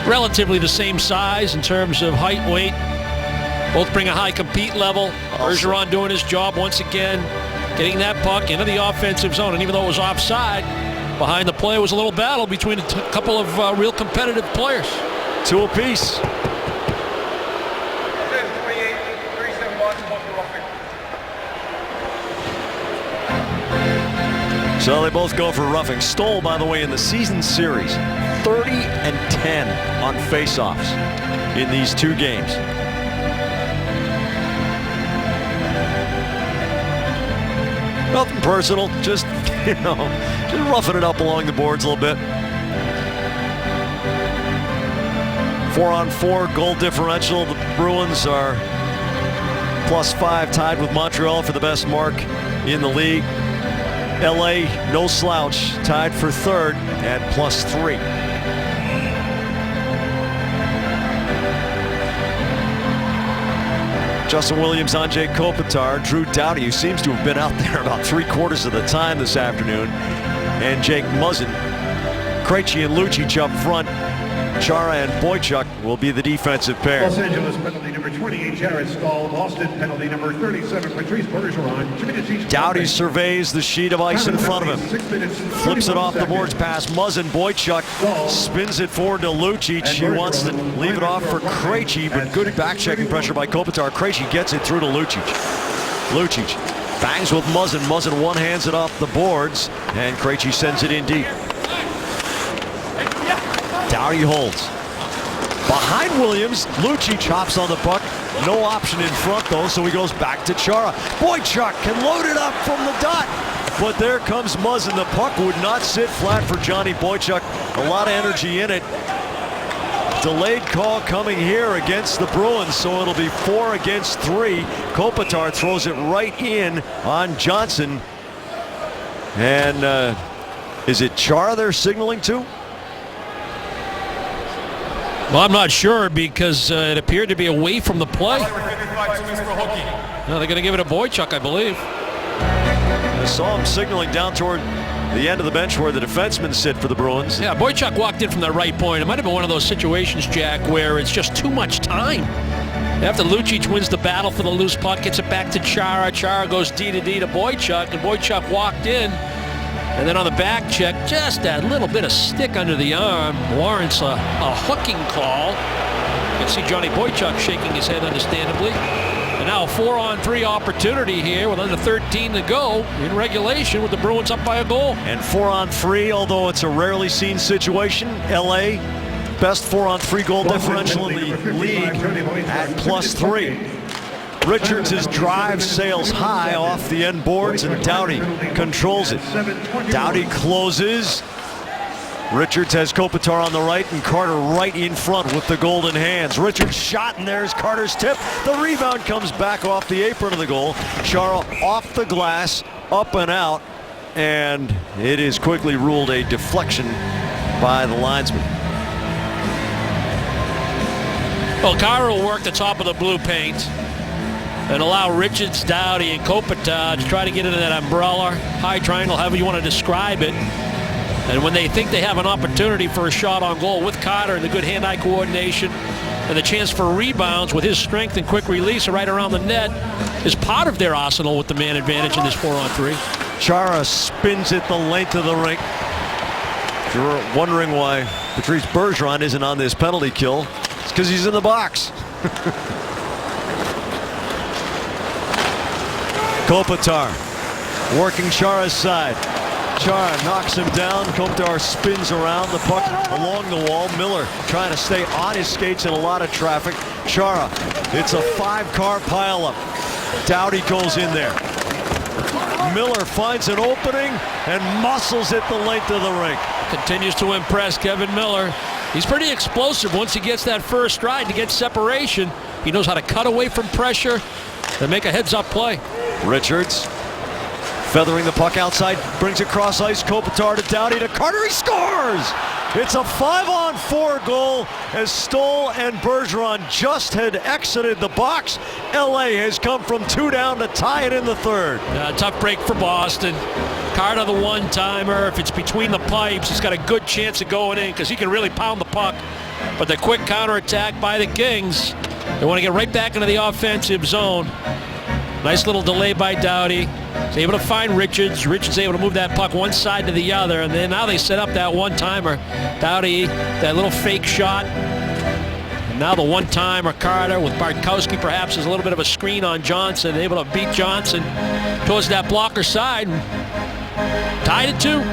Relatively the same size in terms of height, weight. Both bring a high compete level. Bergeron doing his job once again, getting that puck into the offensive zone. And even though it was offside, behind the play was a little battle between a couple of real competitive players. 2 apiece. So they both go for roughing. Stoll, by the way, in the season series, 30-10 on faceoffs in these 2 games. Nothing personal, just, just roughing it up along the boards a little bit. 4-on-4 goal differential. The Bruins are +5, tied with Montreal for the best mark in the league. LA, no slouch, tied for 3rd at +3. Justin Williams, Andrei Kopitar, Drew Doughty, who seems to have been out there about 3/4 of the time this afternoon, and Jake Muzzin. Krejci and Lucic up front. Chara and Boychuk will be the defensive pair. Los Angeles penalty number 28, Jared Stoll. Boston penalty number 37, Patrice Bergeron. Doughty surveys the sheet of ice in front of him. Flips it off the boards past Muzzin. Boychuk spins it forward to Lucic. He wants to leave it off for Krejci, but good back-checking pressure by Kopitar. Krejci gets it through to Lucic. Lucic bangs with Muzzin. Muzzin one-hands it off the boards, and Krejci sends it in deep. Doughty holds. Behind Williams, Lucic chops on the puck. No option in front, though, so he goes back to Chara. Boychuk can load it up from the dot. But there comes Muzzin. The puck would not sit flat for Johnny Boychuk. A lot of energy in it. Delayed call coming here against the Bruins, so it'll be 4 against 3. Kopitar throws it right in on Johnson. And is it Chara they're signaling to? Well, I'm not sure because it appeared to be away from the play. No, they're going to give it to Boychuk, I believe. I saw him signaling down toward the end of the bench where the defensemen sit for the Bruins. Yeah, Boychuk walked in from the right point. It might have been one of those situations, Jack, where it's just too much time. After Lucic wins the battle for the loose puck, gets it back to Chara. Chara goes D to D to Boychuk, and Boychuk walked in. And then on the back check, just that little bit of stick under the arm warrants a hooking call. You can see Johnny Boychuk shaking his head understandably. And now a 4-on-3 opportunity here with under 13 to go in regulation with the Bruins up by a goal. And 4-on-3, although it's a rarely seen situation, LA best 4-on-3 goal differential in the league at +3. Richards' drive sails high off the end boards, and Doughty controls it. Doughty closes. Richards has Kopitar on the right and Carter right in front with the golden hands. Richards shot, and there's Carter's tip. The rebound comes back off the apron of the goal. Chara off the glass, up and out, and it is quickly ruled a deflection by the linesman. Well, Carter will work the top of the blue paint and allow Richards, Doughty, and Kopitar to try to get into that umbrella, high triangle, however you want to describe it. And when they think they have an opportunity for a shot on goal with Carter and the good hand-eye coordination and the chance for rebounds with his strength and quick release right around the net is part of their arsenal with the man advantage in this 4-on-3. Chara spins it the length of the rink. If you're wondering why Patrice Bergeron isn't on this penalty kill, it's because he's in the box. Kopitar working Chara's side. Chara knocks him down. Kopitar spins around, the puck along the wall. Miller trying to stay on his skates in a lot of traffic. Chara, it's a 5-car pileup. Doughty goes in there. Miller finds an opening and muscles it the length of the rink. Continues to impress Kevin Miller. He's pretty explosive once he gets that first stride to get separation. He knows how to cut away from pressure and make a heads-up play. Richards feathering the puck outside, brings it cross ice. Kopitar to Doughty to Carter. He scores! It's a 5-on-4 goal as Stoll and Bergeron just had exited the box. LA has come from 2 down to tie it in the third. Tough break for Boston. Carter the one-timer. If it's between the pipes, he's got a good chance of going in because he can really pound the puck. But the quick counterattack by the Kings, they want to get right back into the offensive zone. Nice little delay by Doughty. He's able to find Richards. Richards able to move that puck one side to the other, and then now they set up that one-timer. Doughty, that little fake shot. And now the one-timer Carter with Bartkowski perhaps is a little bit of a screen on Johnson, able to beat Johnson towards that blocker side. Tied at 2.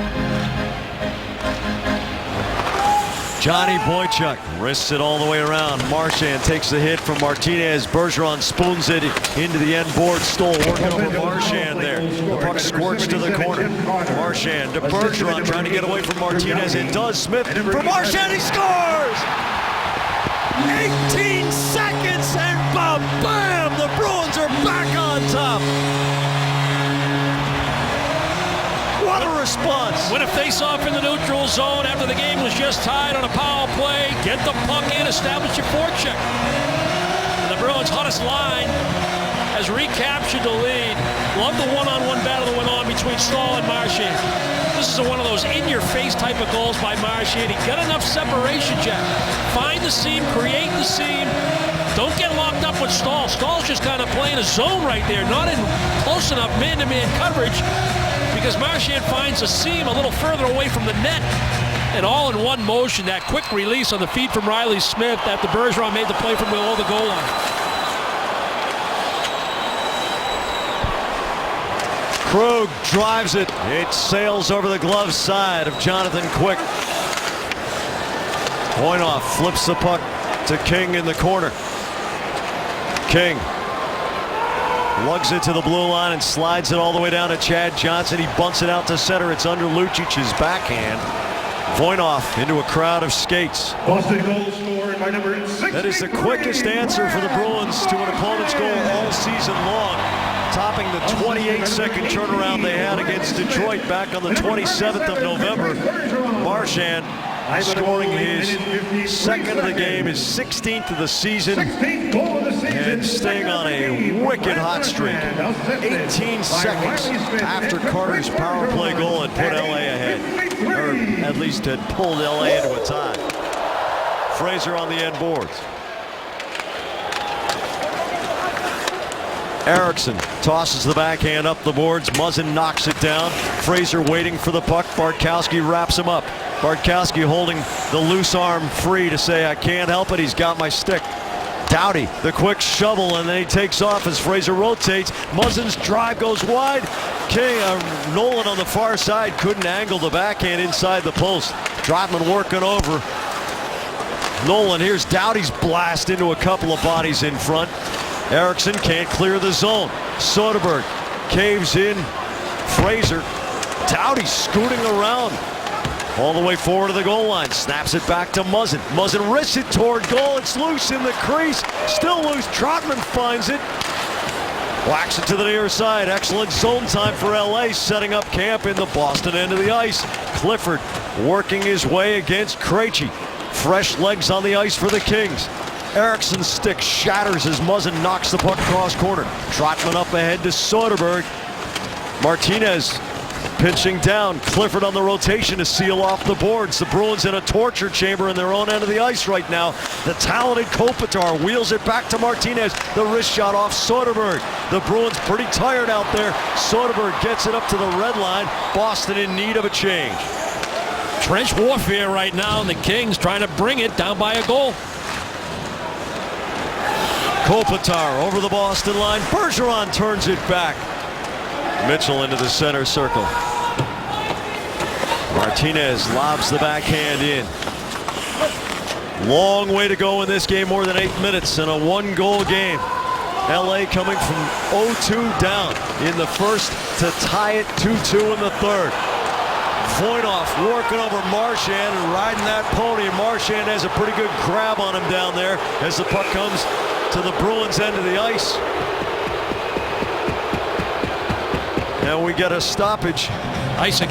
Johnny Boychuk wrists it all the way around. Marchand takes the hit from Martinez. Bergeron spoons it into the end board. Stoll working over Marchand there. The puck squirts to the corner. Marchand to Bergeron trying to get away from Martinez. It does. Smith for Marchand. He scores! 18 seconds and bam! The Bruins are back on top. What a response. Win a face-off in the neutral zone after the game was just tied on a power play. Get the puck in, establish your forecheck. And the Bruins' hottest line has recaptured the lead. Love the one-on-one battle that went on between Stoll and Marchand. This is one of those in-your-face type of goals by Marchand. He got enough separation, Jack. Find the seam, create the seam. Don't get locked up with Stoll. Stoll's just kind of playing a zone right there, not in close enough man-to-man coverage, because Marchand finds a seam a little further away from the net. And all in one motion, that quick release on the feed from Riley Smith after Bergeron made the play from below the goal line. Krug drives it. It sails over the glove side of Jonathan Quick. Voinov flips the puck to King in the corner. King lugs it to the blue line and slides it all the way down to Chad Johnson. He bunts it out to center. It's under Lucic's backhand. Voinov into a crowd of skates. Boston goal scored by number 6. That is the quickest answer for the Bruins to an opponent's goal all season long, topping the 28-second turnaround they had against Detroit back on the 27th of November. Marchand scoring his second of the game, his 16th of the season, and staying on a wicked hot streak. 18 seconds after Carter's power play goal had put LA ahead, or at least had pulled LA into a tie. Fraser on the end boards. Eriksson tosses the backhand up the boards. Muzzin knocks it down. Fraser waiting for the puck. Bartkowski wraps him up. Bartkowski holding the loose arm free to say, I can't help it, he's got my stick. Doughty, the quick shovel, and then he takes off as Fraser rotates. Muzzin's drive goes wide. Nolan on the far side couldn't angle the backhand inside the post. Drottman working over. Nolan, here's Doughty's blast into a couple of bodies in front. Eriksson can't clear the zone. Soderberg caves in. Fraser. Doughty scooting around. All the way forward to the goal line. Snaps it back to Muzzin. Muzzin wrists it toward goal. It's loose in the crease. Still loose. Trotman finds it. Whacks it to the near side. Excellent zone time for LA, setting up camp in the Boston end of the ice. Clifford working his way against Krejci. Fresh legs on the ice for the Kings. Eriksson's stick shatters as Muzzin knocks the puck cross corner. Trotman up ahead to Soderberg. Martinez pinching down. Clifford on the rotation to seal off the boards. The Bruins in a torture chamber in their own end of the ice right now. The talented Kopitar wheels it back to Martinez. The wrist shot off Soderberg. The Bruins pretty tired out there. Soderberg gets it up to the red line. Boston in need of a change. Trench warfare right now, and the Kings trying to bring it down by a goal. Kopitar over the Boston line. Bergeron turns it back. Mitchell into the center circle. Martinez lobs the backhand in. Long way to go in this game, more than 8 minutes in a one-goal game. LA coming from 0-2 down in the first to tie it 2-2 in the third. Voinov working over Marchand and riding that pony. Marchand has a pretty good grab on him down there as the puck comes to the Bruins end of the ice. And we get a stoppage. Icing.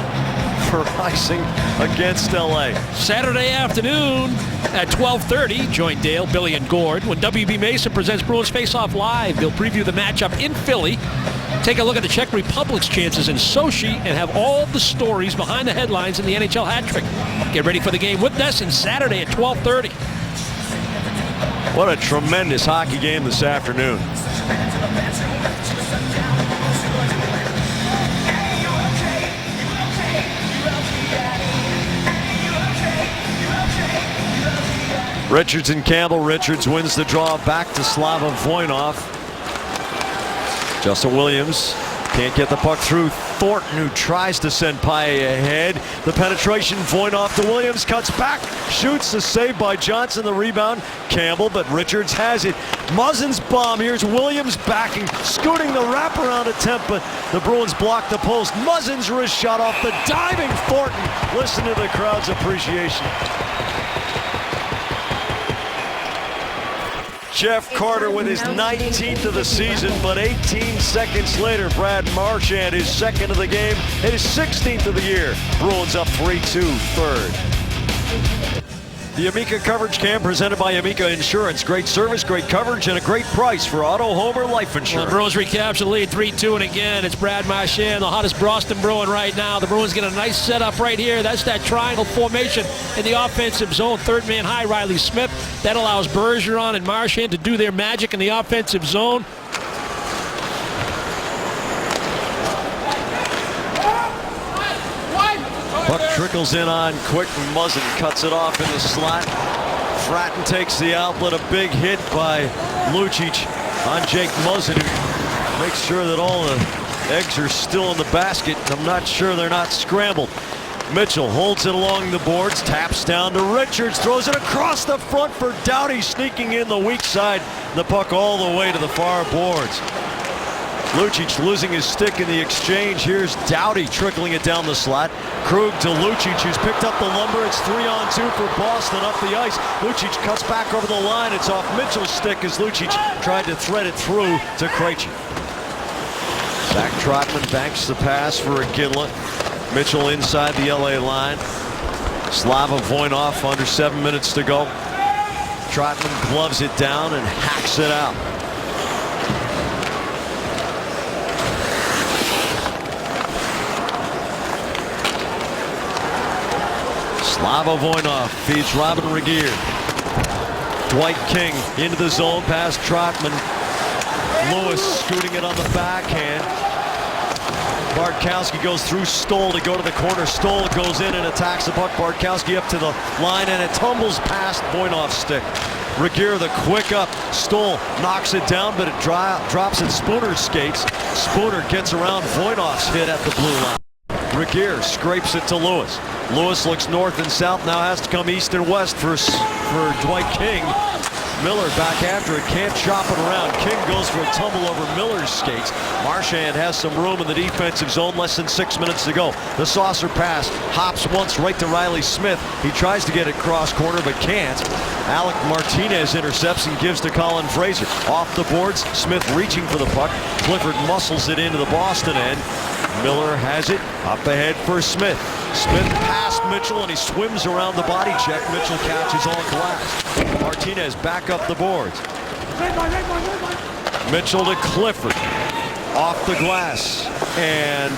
For icing against LA. Saturday afternoon at 12:30, join Dale, Billy, and Gord when WB Mason presents Bruins Face Off Live. They'll preview the matchup in Philly, take a look at the Czech Republic's chances in Sochi, and have all the stories behind the headlines in the NHL hat trick. Get ready for the game with NESN Saturday at 12:30. What a tremendous hockey game this afternoon. Richards and Campbell. Richards wins the draw back to Slava Voinov. Justin Williams can't get the puck through. Thornton, who tries to send Paille ahead. The penetration, Voinov to Williams, cuts back, shoots, the save by Johnson, the rebound, Campbell, but Richards has it. Muzzin's bomb, here's Williams backing, scooting the wraparound attempt, but the Bruins block the post. Muzzin's wrist shot off the diving Thornton. Listen to the crowd's appreciation. Jeff Carter with his 19th of the season, but 18 seconds later, Brad Marchand, his second of the game, and his 16th of the year. Bruins up 3-2, third. The Amica Coverage Cam presented by Amica Insurance. Great service, great coverage, and a great price for auto, home, or life Well, insurance. the Bruins recapture the lead 3-2, and again, it's Brad Marchand, the hottest Boston Bruin right now. The Bruins get a nice setup right here. That's that triangle formation in the offensive zone. Third man high, Riley Smith. That allows Bergeron and Marchand to do their magic in the offensive zone. Puck trickles in on quick. Muzzin cuts it off in the slot. Fratton takes the outlet. A big hit by Lucic on Jake Muzzin, who makes sure that all the eggs are still in the basket. I'm not sure they're not scrambled. Mitchell holds it along the boards, taps down to Richards, throws it across the front for Doughty, sneaking in the weak side. The puck all the way to the far boards. Lucic losing his stick in the exchange. Here's Doughty trickling it down the slot. Krug to Lucic, who's picked up the lumber. It's 3-on-2 for Boston up the ice. Lucic cuts back over the line. It's off Mitchell's stick as Lucic tried to thread it through to Krejci. Zach Trotman banks the pass for Iginla. Mitchell inside the LA line. Slava Voinov under 7 minutes to go. Trotman gloves it down and hacks it out. Slava Voinov feeds Robin Regehr. Dwight King into the zone past Trotman. Lewis scooting it on the backhand. Bartkowski goes through Stoll to go to the corner. Stoll goes in and attacks the puck. Bartkowski up to the line, and it tumbles past Voinov's stick. Regehr the quick up. Stoll knocks it down, but it drops at Spooner's skates. Spooner gets around Voinov's hit at the blue line. Regier scrapes it to Lewis. Lewis looks north and south, now has to come east and west for Dwight King. Miller back after it, can't chop it around. King goes for a tumble over Miller's skates. Marchand has some room in the defensive zone, less than 6 minutes to go. The saucer pass hops once right to Riley Smith. He tries to get it cross corner but can't. Alec Martinez intercepts and gives to Colin Fraser. Off the boards, Smith reaching for the puck. Clifford muscles it into the Boston end. Miller has it up ahead for Smith. Smith past Mitchell and he swims around the body check. Mitchell catches on glass. Martinez back up the boards. Mitchell to Clifford. Off the glass. And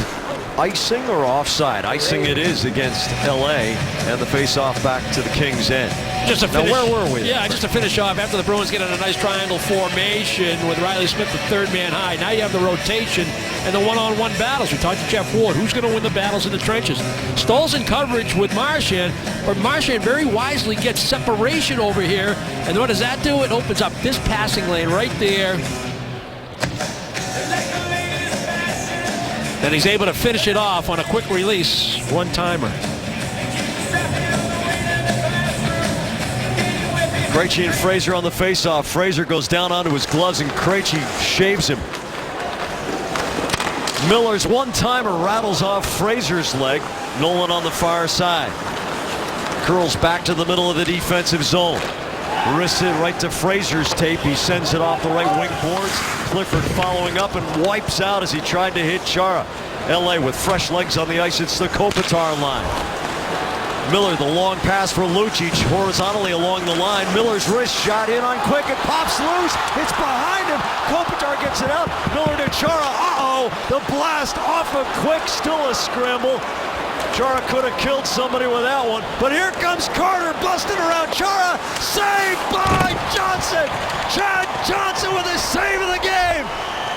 icing or offside? Icing it is against LA, and the face-off back to the Kings' end. Just to finish, now, where were we? Yeah, just to finish off, after the Bruins get in a nice triangle formation with Riley Smith the third man high, now you have the rotation and the one-on-one battles. We talked to Jeff Ward. Who's going to win the battles in the trenches? Stoll's in coverage with Marchand, but Marchand very wisely gets separation over here. And what does that do? It opens up this passing lane right there. And he's able to finish it off on a quick release one-timer. Krejci and Fraser on the face-off. Fraser goes down onto his gloves and Krejci shaves him. Miller's one-timer rattles off Fraser's leg. Nolan on the far side. Curls back to the middle of the defensive zone. Wrists it right to Fraser's tape. He sends it off the right wing boards. Clifford following up and wipes out as he tried to hit Chara. LA with fresh legs on the ice. It's the Kopitar line. Miller, the long pass for Lucic, horizontally along the line. Miller's wrist shot in on quick. It pops loose. It's behind him. Kopitar gets it out. Miller to Chara. Uh-oh. The blast off of quick. Still a scramble. Chara could have killed somebody with that one. But here comes Carter busting around Chara. Saved by Johnson. Chad Johnson with his save of the game.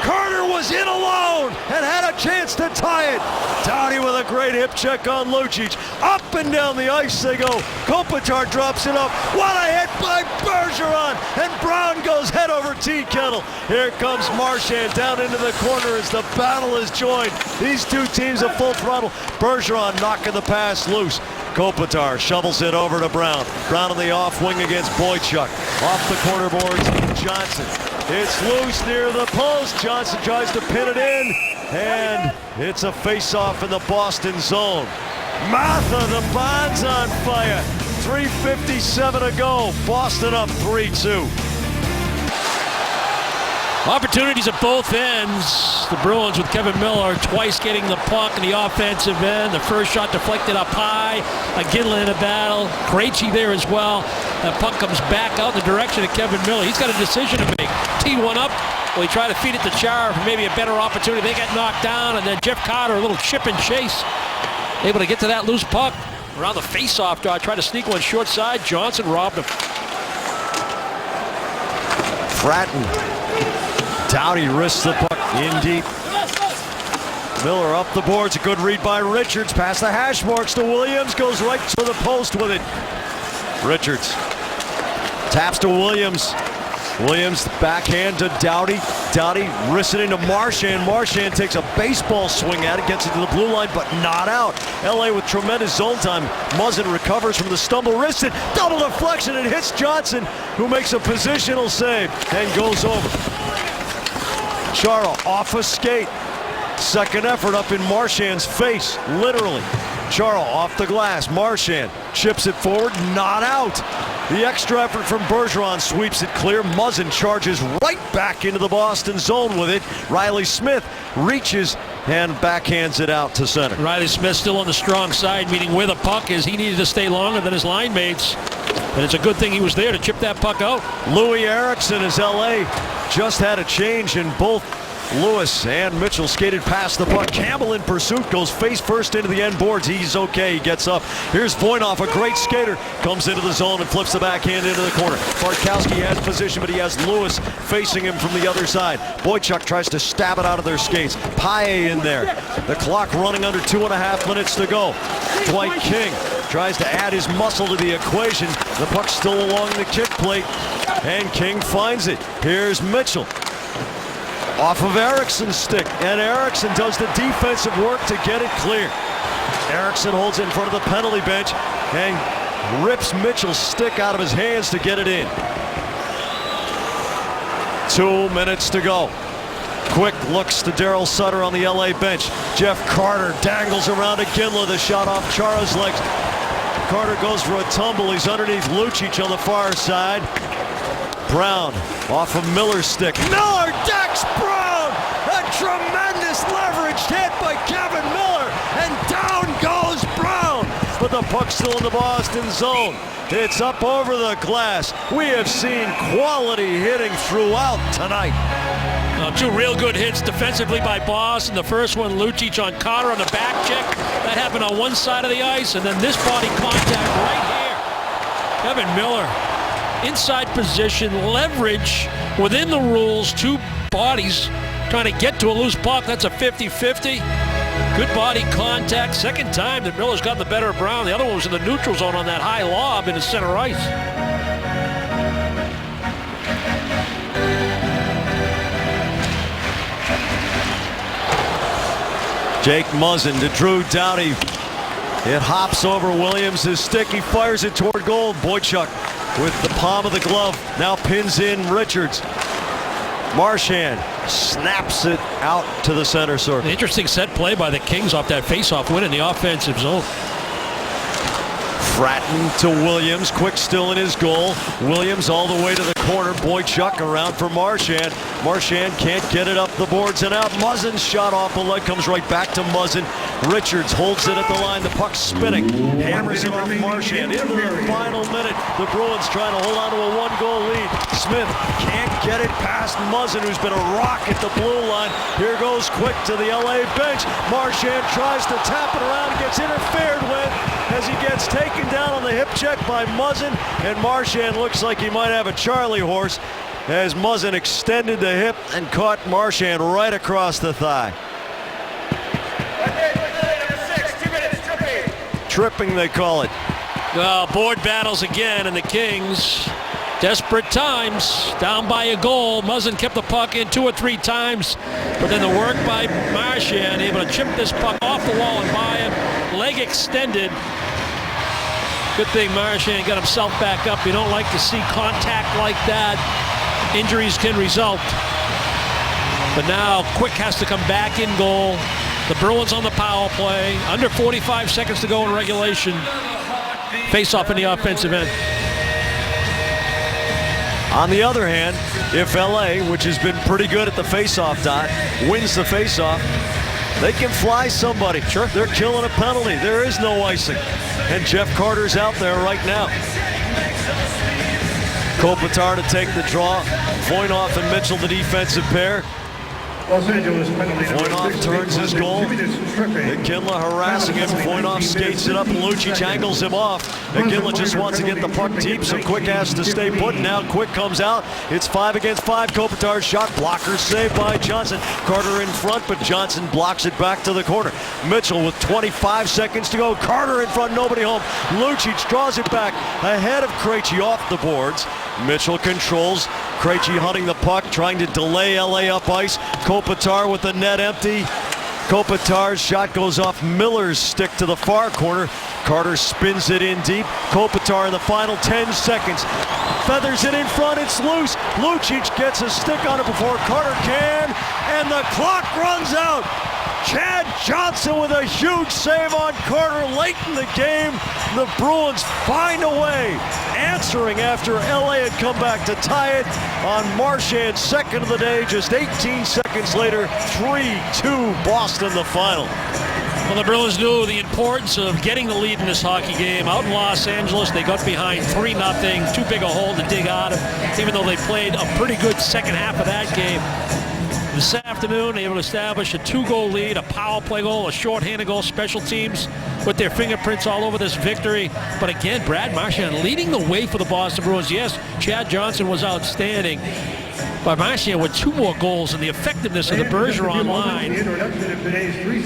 Carter was in alone and had a chance to tie it. Doughty with a great hip check on Lucic. Up and down the ice they go. Kopitar drops it up. What a hit by Bergeron. And Brown goes head over tea kettle. Here comes Marchand down into the corner as the battle is joined. These two teams at full throttle. Bergeron knocking the pass loose. Kopitar shovels it over to Brown. Brown on the off wing against Boychuk. Off the corner boards, Johnson. It's loose near the post. Johnson tries to pin it in, and it's a face-off in the Boston zone. Matha, the bond's on fire. 3:57 to go. Boston up 3-2. Opportunities at both ends. The Bruins with Kevin Miller twice getting the puck in the offensive end. The first shot deflected up high. Ginla in a battle. Krejci there as well. That puck comes back out in the direction of Kevin Miller. He's got a decision to make. Tee one up. Will he try to feed it to Chara for maybe a better opportunity? They get knocked down, and then Jeff Carter, a little chip and chase. Able to get to that loose puck. Around the face-off draw. Try to sneak one short side. Johnson robbed him. Fratton. Doughty wrists the puck in deep. Miller up the boards. A good read by Richards. Past the hash marks to Williams. Goes right to the post with it. Richards taps to Williams. Williams backhand to Doughty. Doughty wrists it into Marchand. Marchand takes a baseball swing at it. Gets it to the blue line, but not out. LA with tremendous zone time. Muzzin recovers from the stumble. Wrists it. Double deflection. It hits Johnson, who makes a positional save and goes over. Chara off a skate. Second effort up in Marchand's face, literally. Chara off the glass. Marchand chips it forward, not out. The extra effort from Bergeron sweeps it clear. Muzzin charges right back into the Boston zone with it. Riley Smith reaches and backhands it out to center. Riley Smith still on the strong side, meaning where the puck is. He needed to stay longer than his line mates. And it's a good thing he was there to chip that puck out. Louis Erickson as LA just had a change in both. Lewis and Mitchell skated past the puck. Campbell in pursuit goes face first into the end boards. He's okay. He gets up. Here's Voinov, a great skater. Comes into the zone and flips the backhand into the corner. Bartkowski has position, but he has Lewis facing him from the other side. Boychuk tries to stab it out of their skates. Paille in there. The clock running under 2.5 minutes to go. Dwight King tries to add his muscle to the equation. The puck's still along the kick plate, and King finds it. Here's Mitchell. Off of Eriksson's stick, and Eriksson does the defensive work to get it clear. Eriksson holds it in front of the penalty bench and rips Mitchell's stick out of his hands to get it in. 2 minutes to go. Quick looks to Daryl Sutter on the LA bench. Jeff Carter dangles around Iginla. The shot off Chara's legs. Carter goes for a tumble. He's underneath Lucic on the far side. Brown off of Miller's stick. Miller decks Brown! A tremendous leveraged hit by Kevin Miller, and down goes Brown. But the puck's still in the Boston zone. It's up over the glass. We have seen quality hitting throughout tonight. Two real good hits defensively by Boston. The first one, Lucic on Carter on the back check. That happened on one side of the ice, and then this body contact right here. Kevin Miller, inside position, leverage within the rules, two bodies trying to get to a loose puck. That's a 50-50. Good body contact. Second time that Miller's gotten the better of Brown. The other one was in the neutral zone on that high lob in the center ice. Jake Muzzin to Drew Doughty. It hops over Williams. His stick, he fires it toward goal. Boychuk with the palm of the glove now pins in Richards. Marchand snaps it out to the center circle. An interesting set play by the Kings off that faceoff win in the offensive zone. Fratton to Williams. Quick still in his goal. Williams all the way to the corner. Boychuk around for Marchand. Marchand can't get it up the boards and out. Muzzin's shot off the leg comes right back to Muzzin. Richards holds it at the line. The puck's spinning. Hammers it off Marchand into the final minute. The Bruins trying to hold on to a one-goal lead. Smith can't get it past Muzzin, who's been a rock at the blue line. Here goes Quick to the LA bench. Marchand tries to tap it around and gets interfered with as he gets taken down on the hip check by Muzzin, and Marchand looks like he might have a Charlie horse as Muzzin extended the hip and caught Marchand right across the thigh. Tripping, they call it. Board battles again, and the Kings, desperate times, down by a goal. Muzzin kept the puck in 2 or 3 times, but then the work by Marchand, able to chip this puck off the wall and by him, leg extended. Good thing Marchand got himself back up. You don't like to see contact like that. Injuries can result. But now Quick has to come back in goal. The Bruins on the power play. Under 45 seconds to go in regulation. Face-off in the offensive end. On the other hand, if LA, which has been pretty good at the face-off dot, wins the face-off, they can fly somebody. Sure. They're killing a penalty. There is no icing. And Jeff Carter's out there right now. Kopitar to take the draw. Voinov and Mitchell, the defensive pair. Los Angeles penalty. Voinov turns his goal. Iginla harassing him. Voinov skates it up and Lucic angles him off. Iginla just wants to get the puck deep, so Quick has to stay put. Now Quick comes out. It's 5 against 5. Kopitar's shot blocker saved by Johnson. Carter in front, but Johnson blocks it back to the corner. Mitchell with 25 seconds to go. Carter in front, nobody home. Lucic draws it back ahead of Krejci off the boards. Mitchell controls. Krejci hunting the puck, trying to delay LA up ice. Kopitar with the net empty. Kopitar's shot goes off Miller's stick to the far corner. Carter spins it in deep. Kopitar in the final 10 seconds. Feathers it in front, it's loose. Lucic gets a stick on it before Carter can, and the clock runs out. Chad Johnson with a huge save on Carter late in the game. The Bruins find a way, answering after LA had come back to tie it on Marchand's second of the day. Just 18 seconds later, 3-2 Boston, the final. Well, the Bruins knew the importance of getting the lead in this hockey game. Out in Los Angeles, they got behind 3-0. Too big a hole to dig out of, even though they played a pretty good second half of that game. This afternoon, able to establish a 2-goal lead, a power play goal, a shorthanded goal, special teams with their fingerprints all over this victory. But again, Brad Marchand leading the way for the Boston Bruins. Yes, Chad Johnson was outstanding. by Marchand with 2 more goals, and the effectiveness of the Bergeron line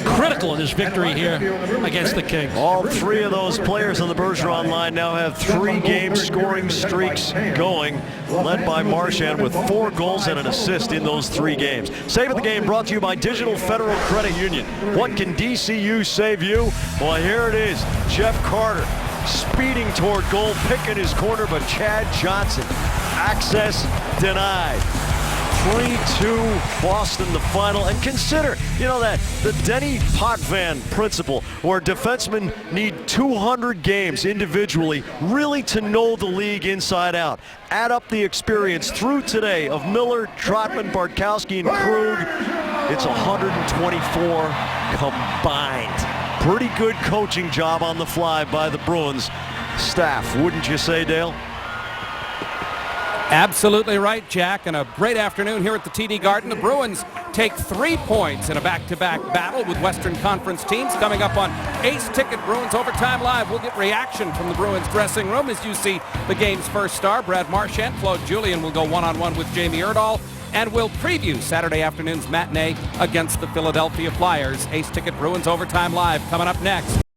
critical in this victory here against the Kings. All 3 of those players on the Bergeron line now have 3-game scoring streaks going, led by Marchand with 4 goals and an assist in those 3 games. Save of the Game brought to you by Digital Federal Credit Union. What can DCU save you? Well, here it is. Jeff Carter speeding toward goal, picking his corner, but Chad Johnson, access denied. 3-2 Boston, the final. And consider, that the Denny Potvin principle, where defensemen need 200 games individually really to know the league inside out. Add up the experience through today of Miller, Trotman, Bartkowski, and Krug. It's 124 combined. Pretty good coaching job on the fly by the Bruins staff, wouldn't you say, Dale? Absolutely right, Jack, and a great afternoon here at the TD Garden. The Bruins take 3 points in a back-to-back battle with Western Conference teams. Coming up on Ace Ticket Bruins Overtime Live, we'll get reaction from the Bruins dressing room as you see the game's first star, Brad Marchand. Claude Julien will go one-on-one with Jamie Erdahl, and we'll preview Saturday afternoon's matinee against the Philadelphia Flyers. Ace Ticket Bruins Overtime Live coming up next.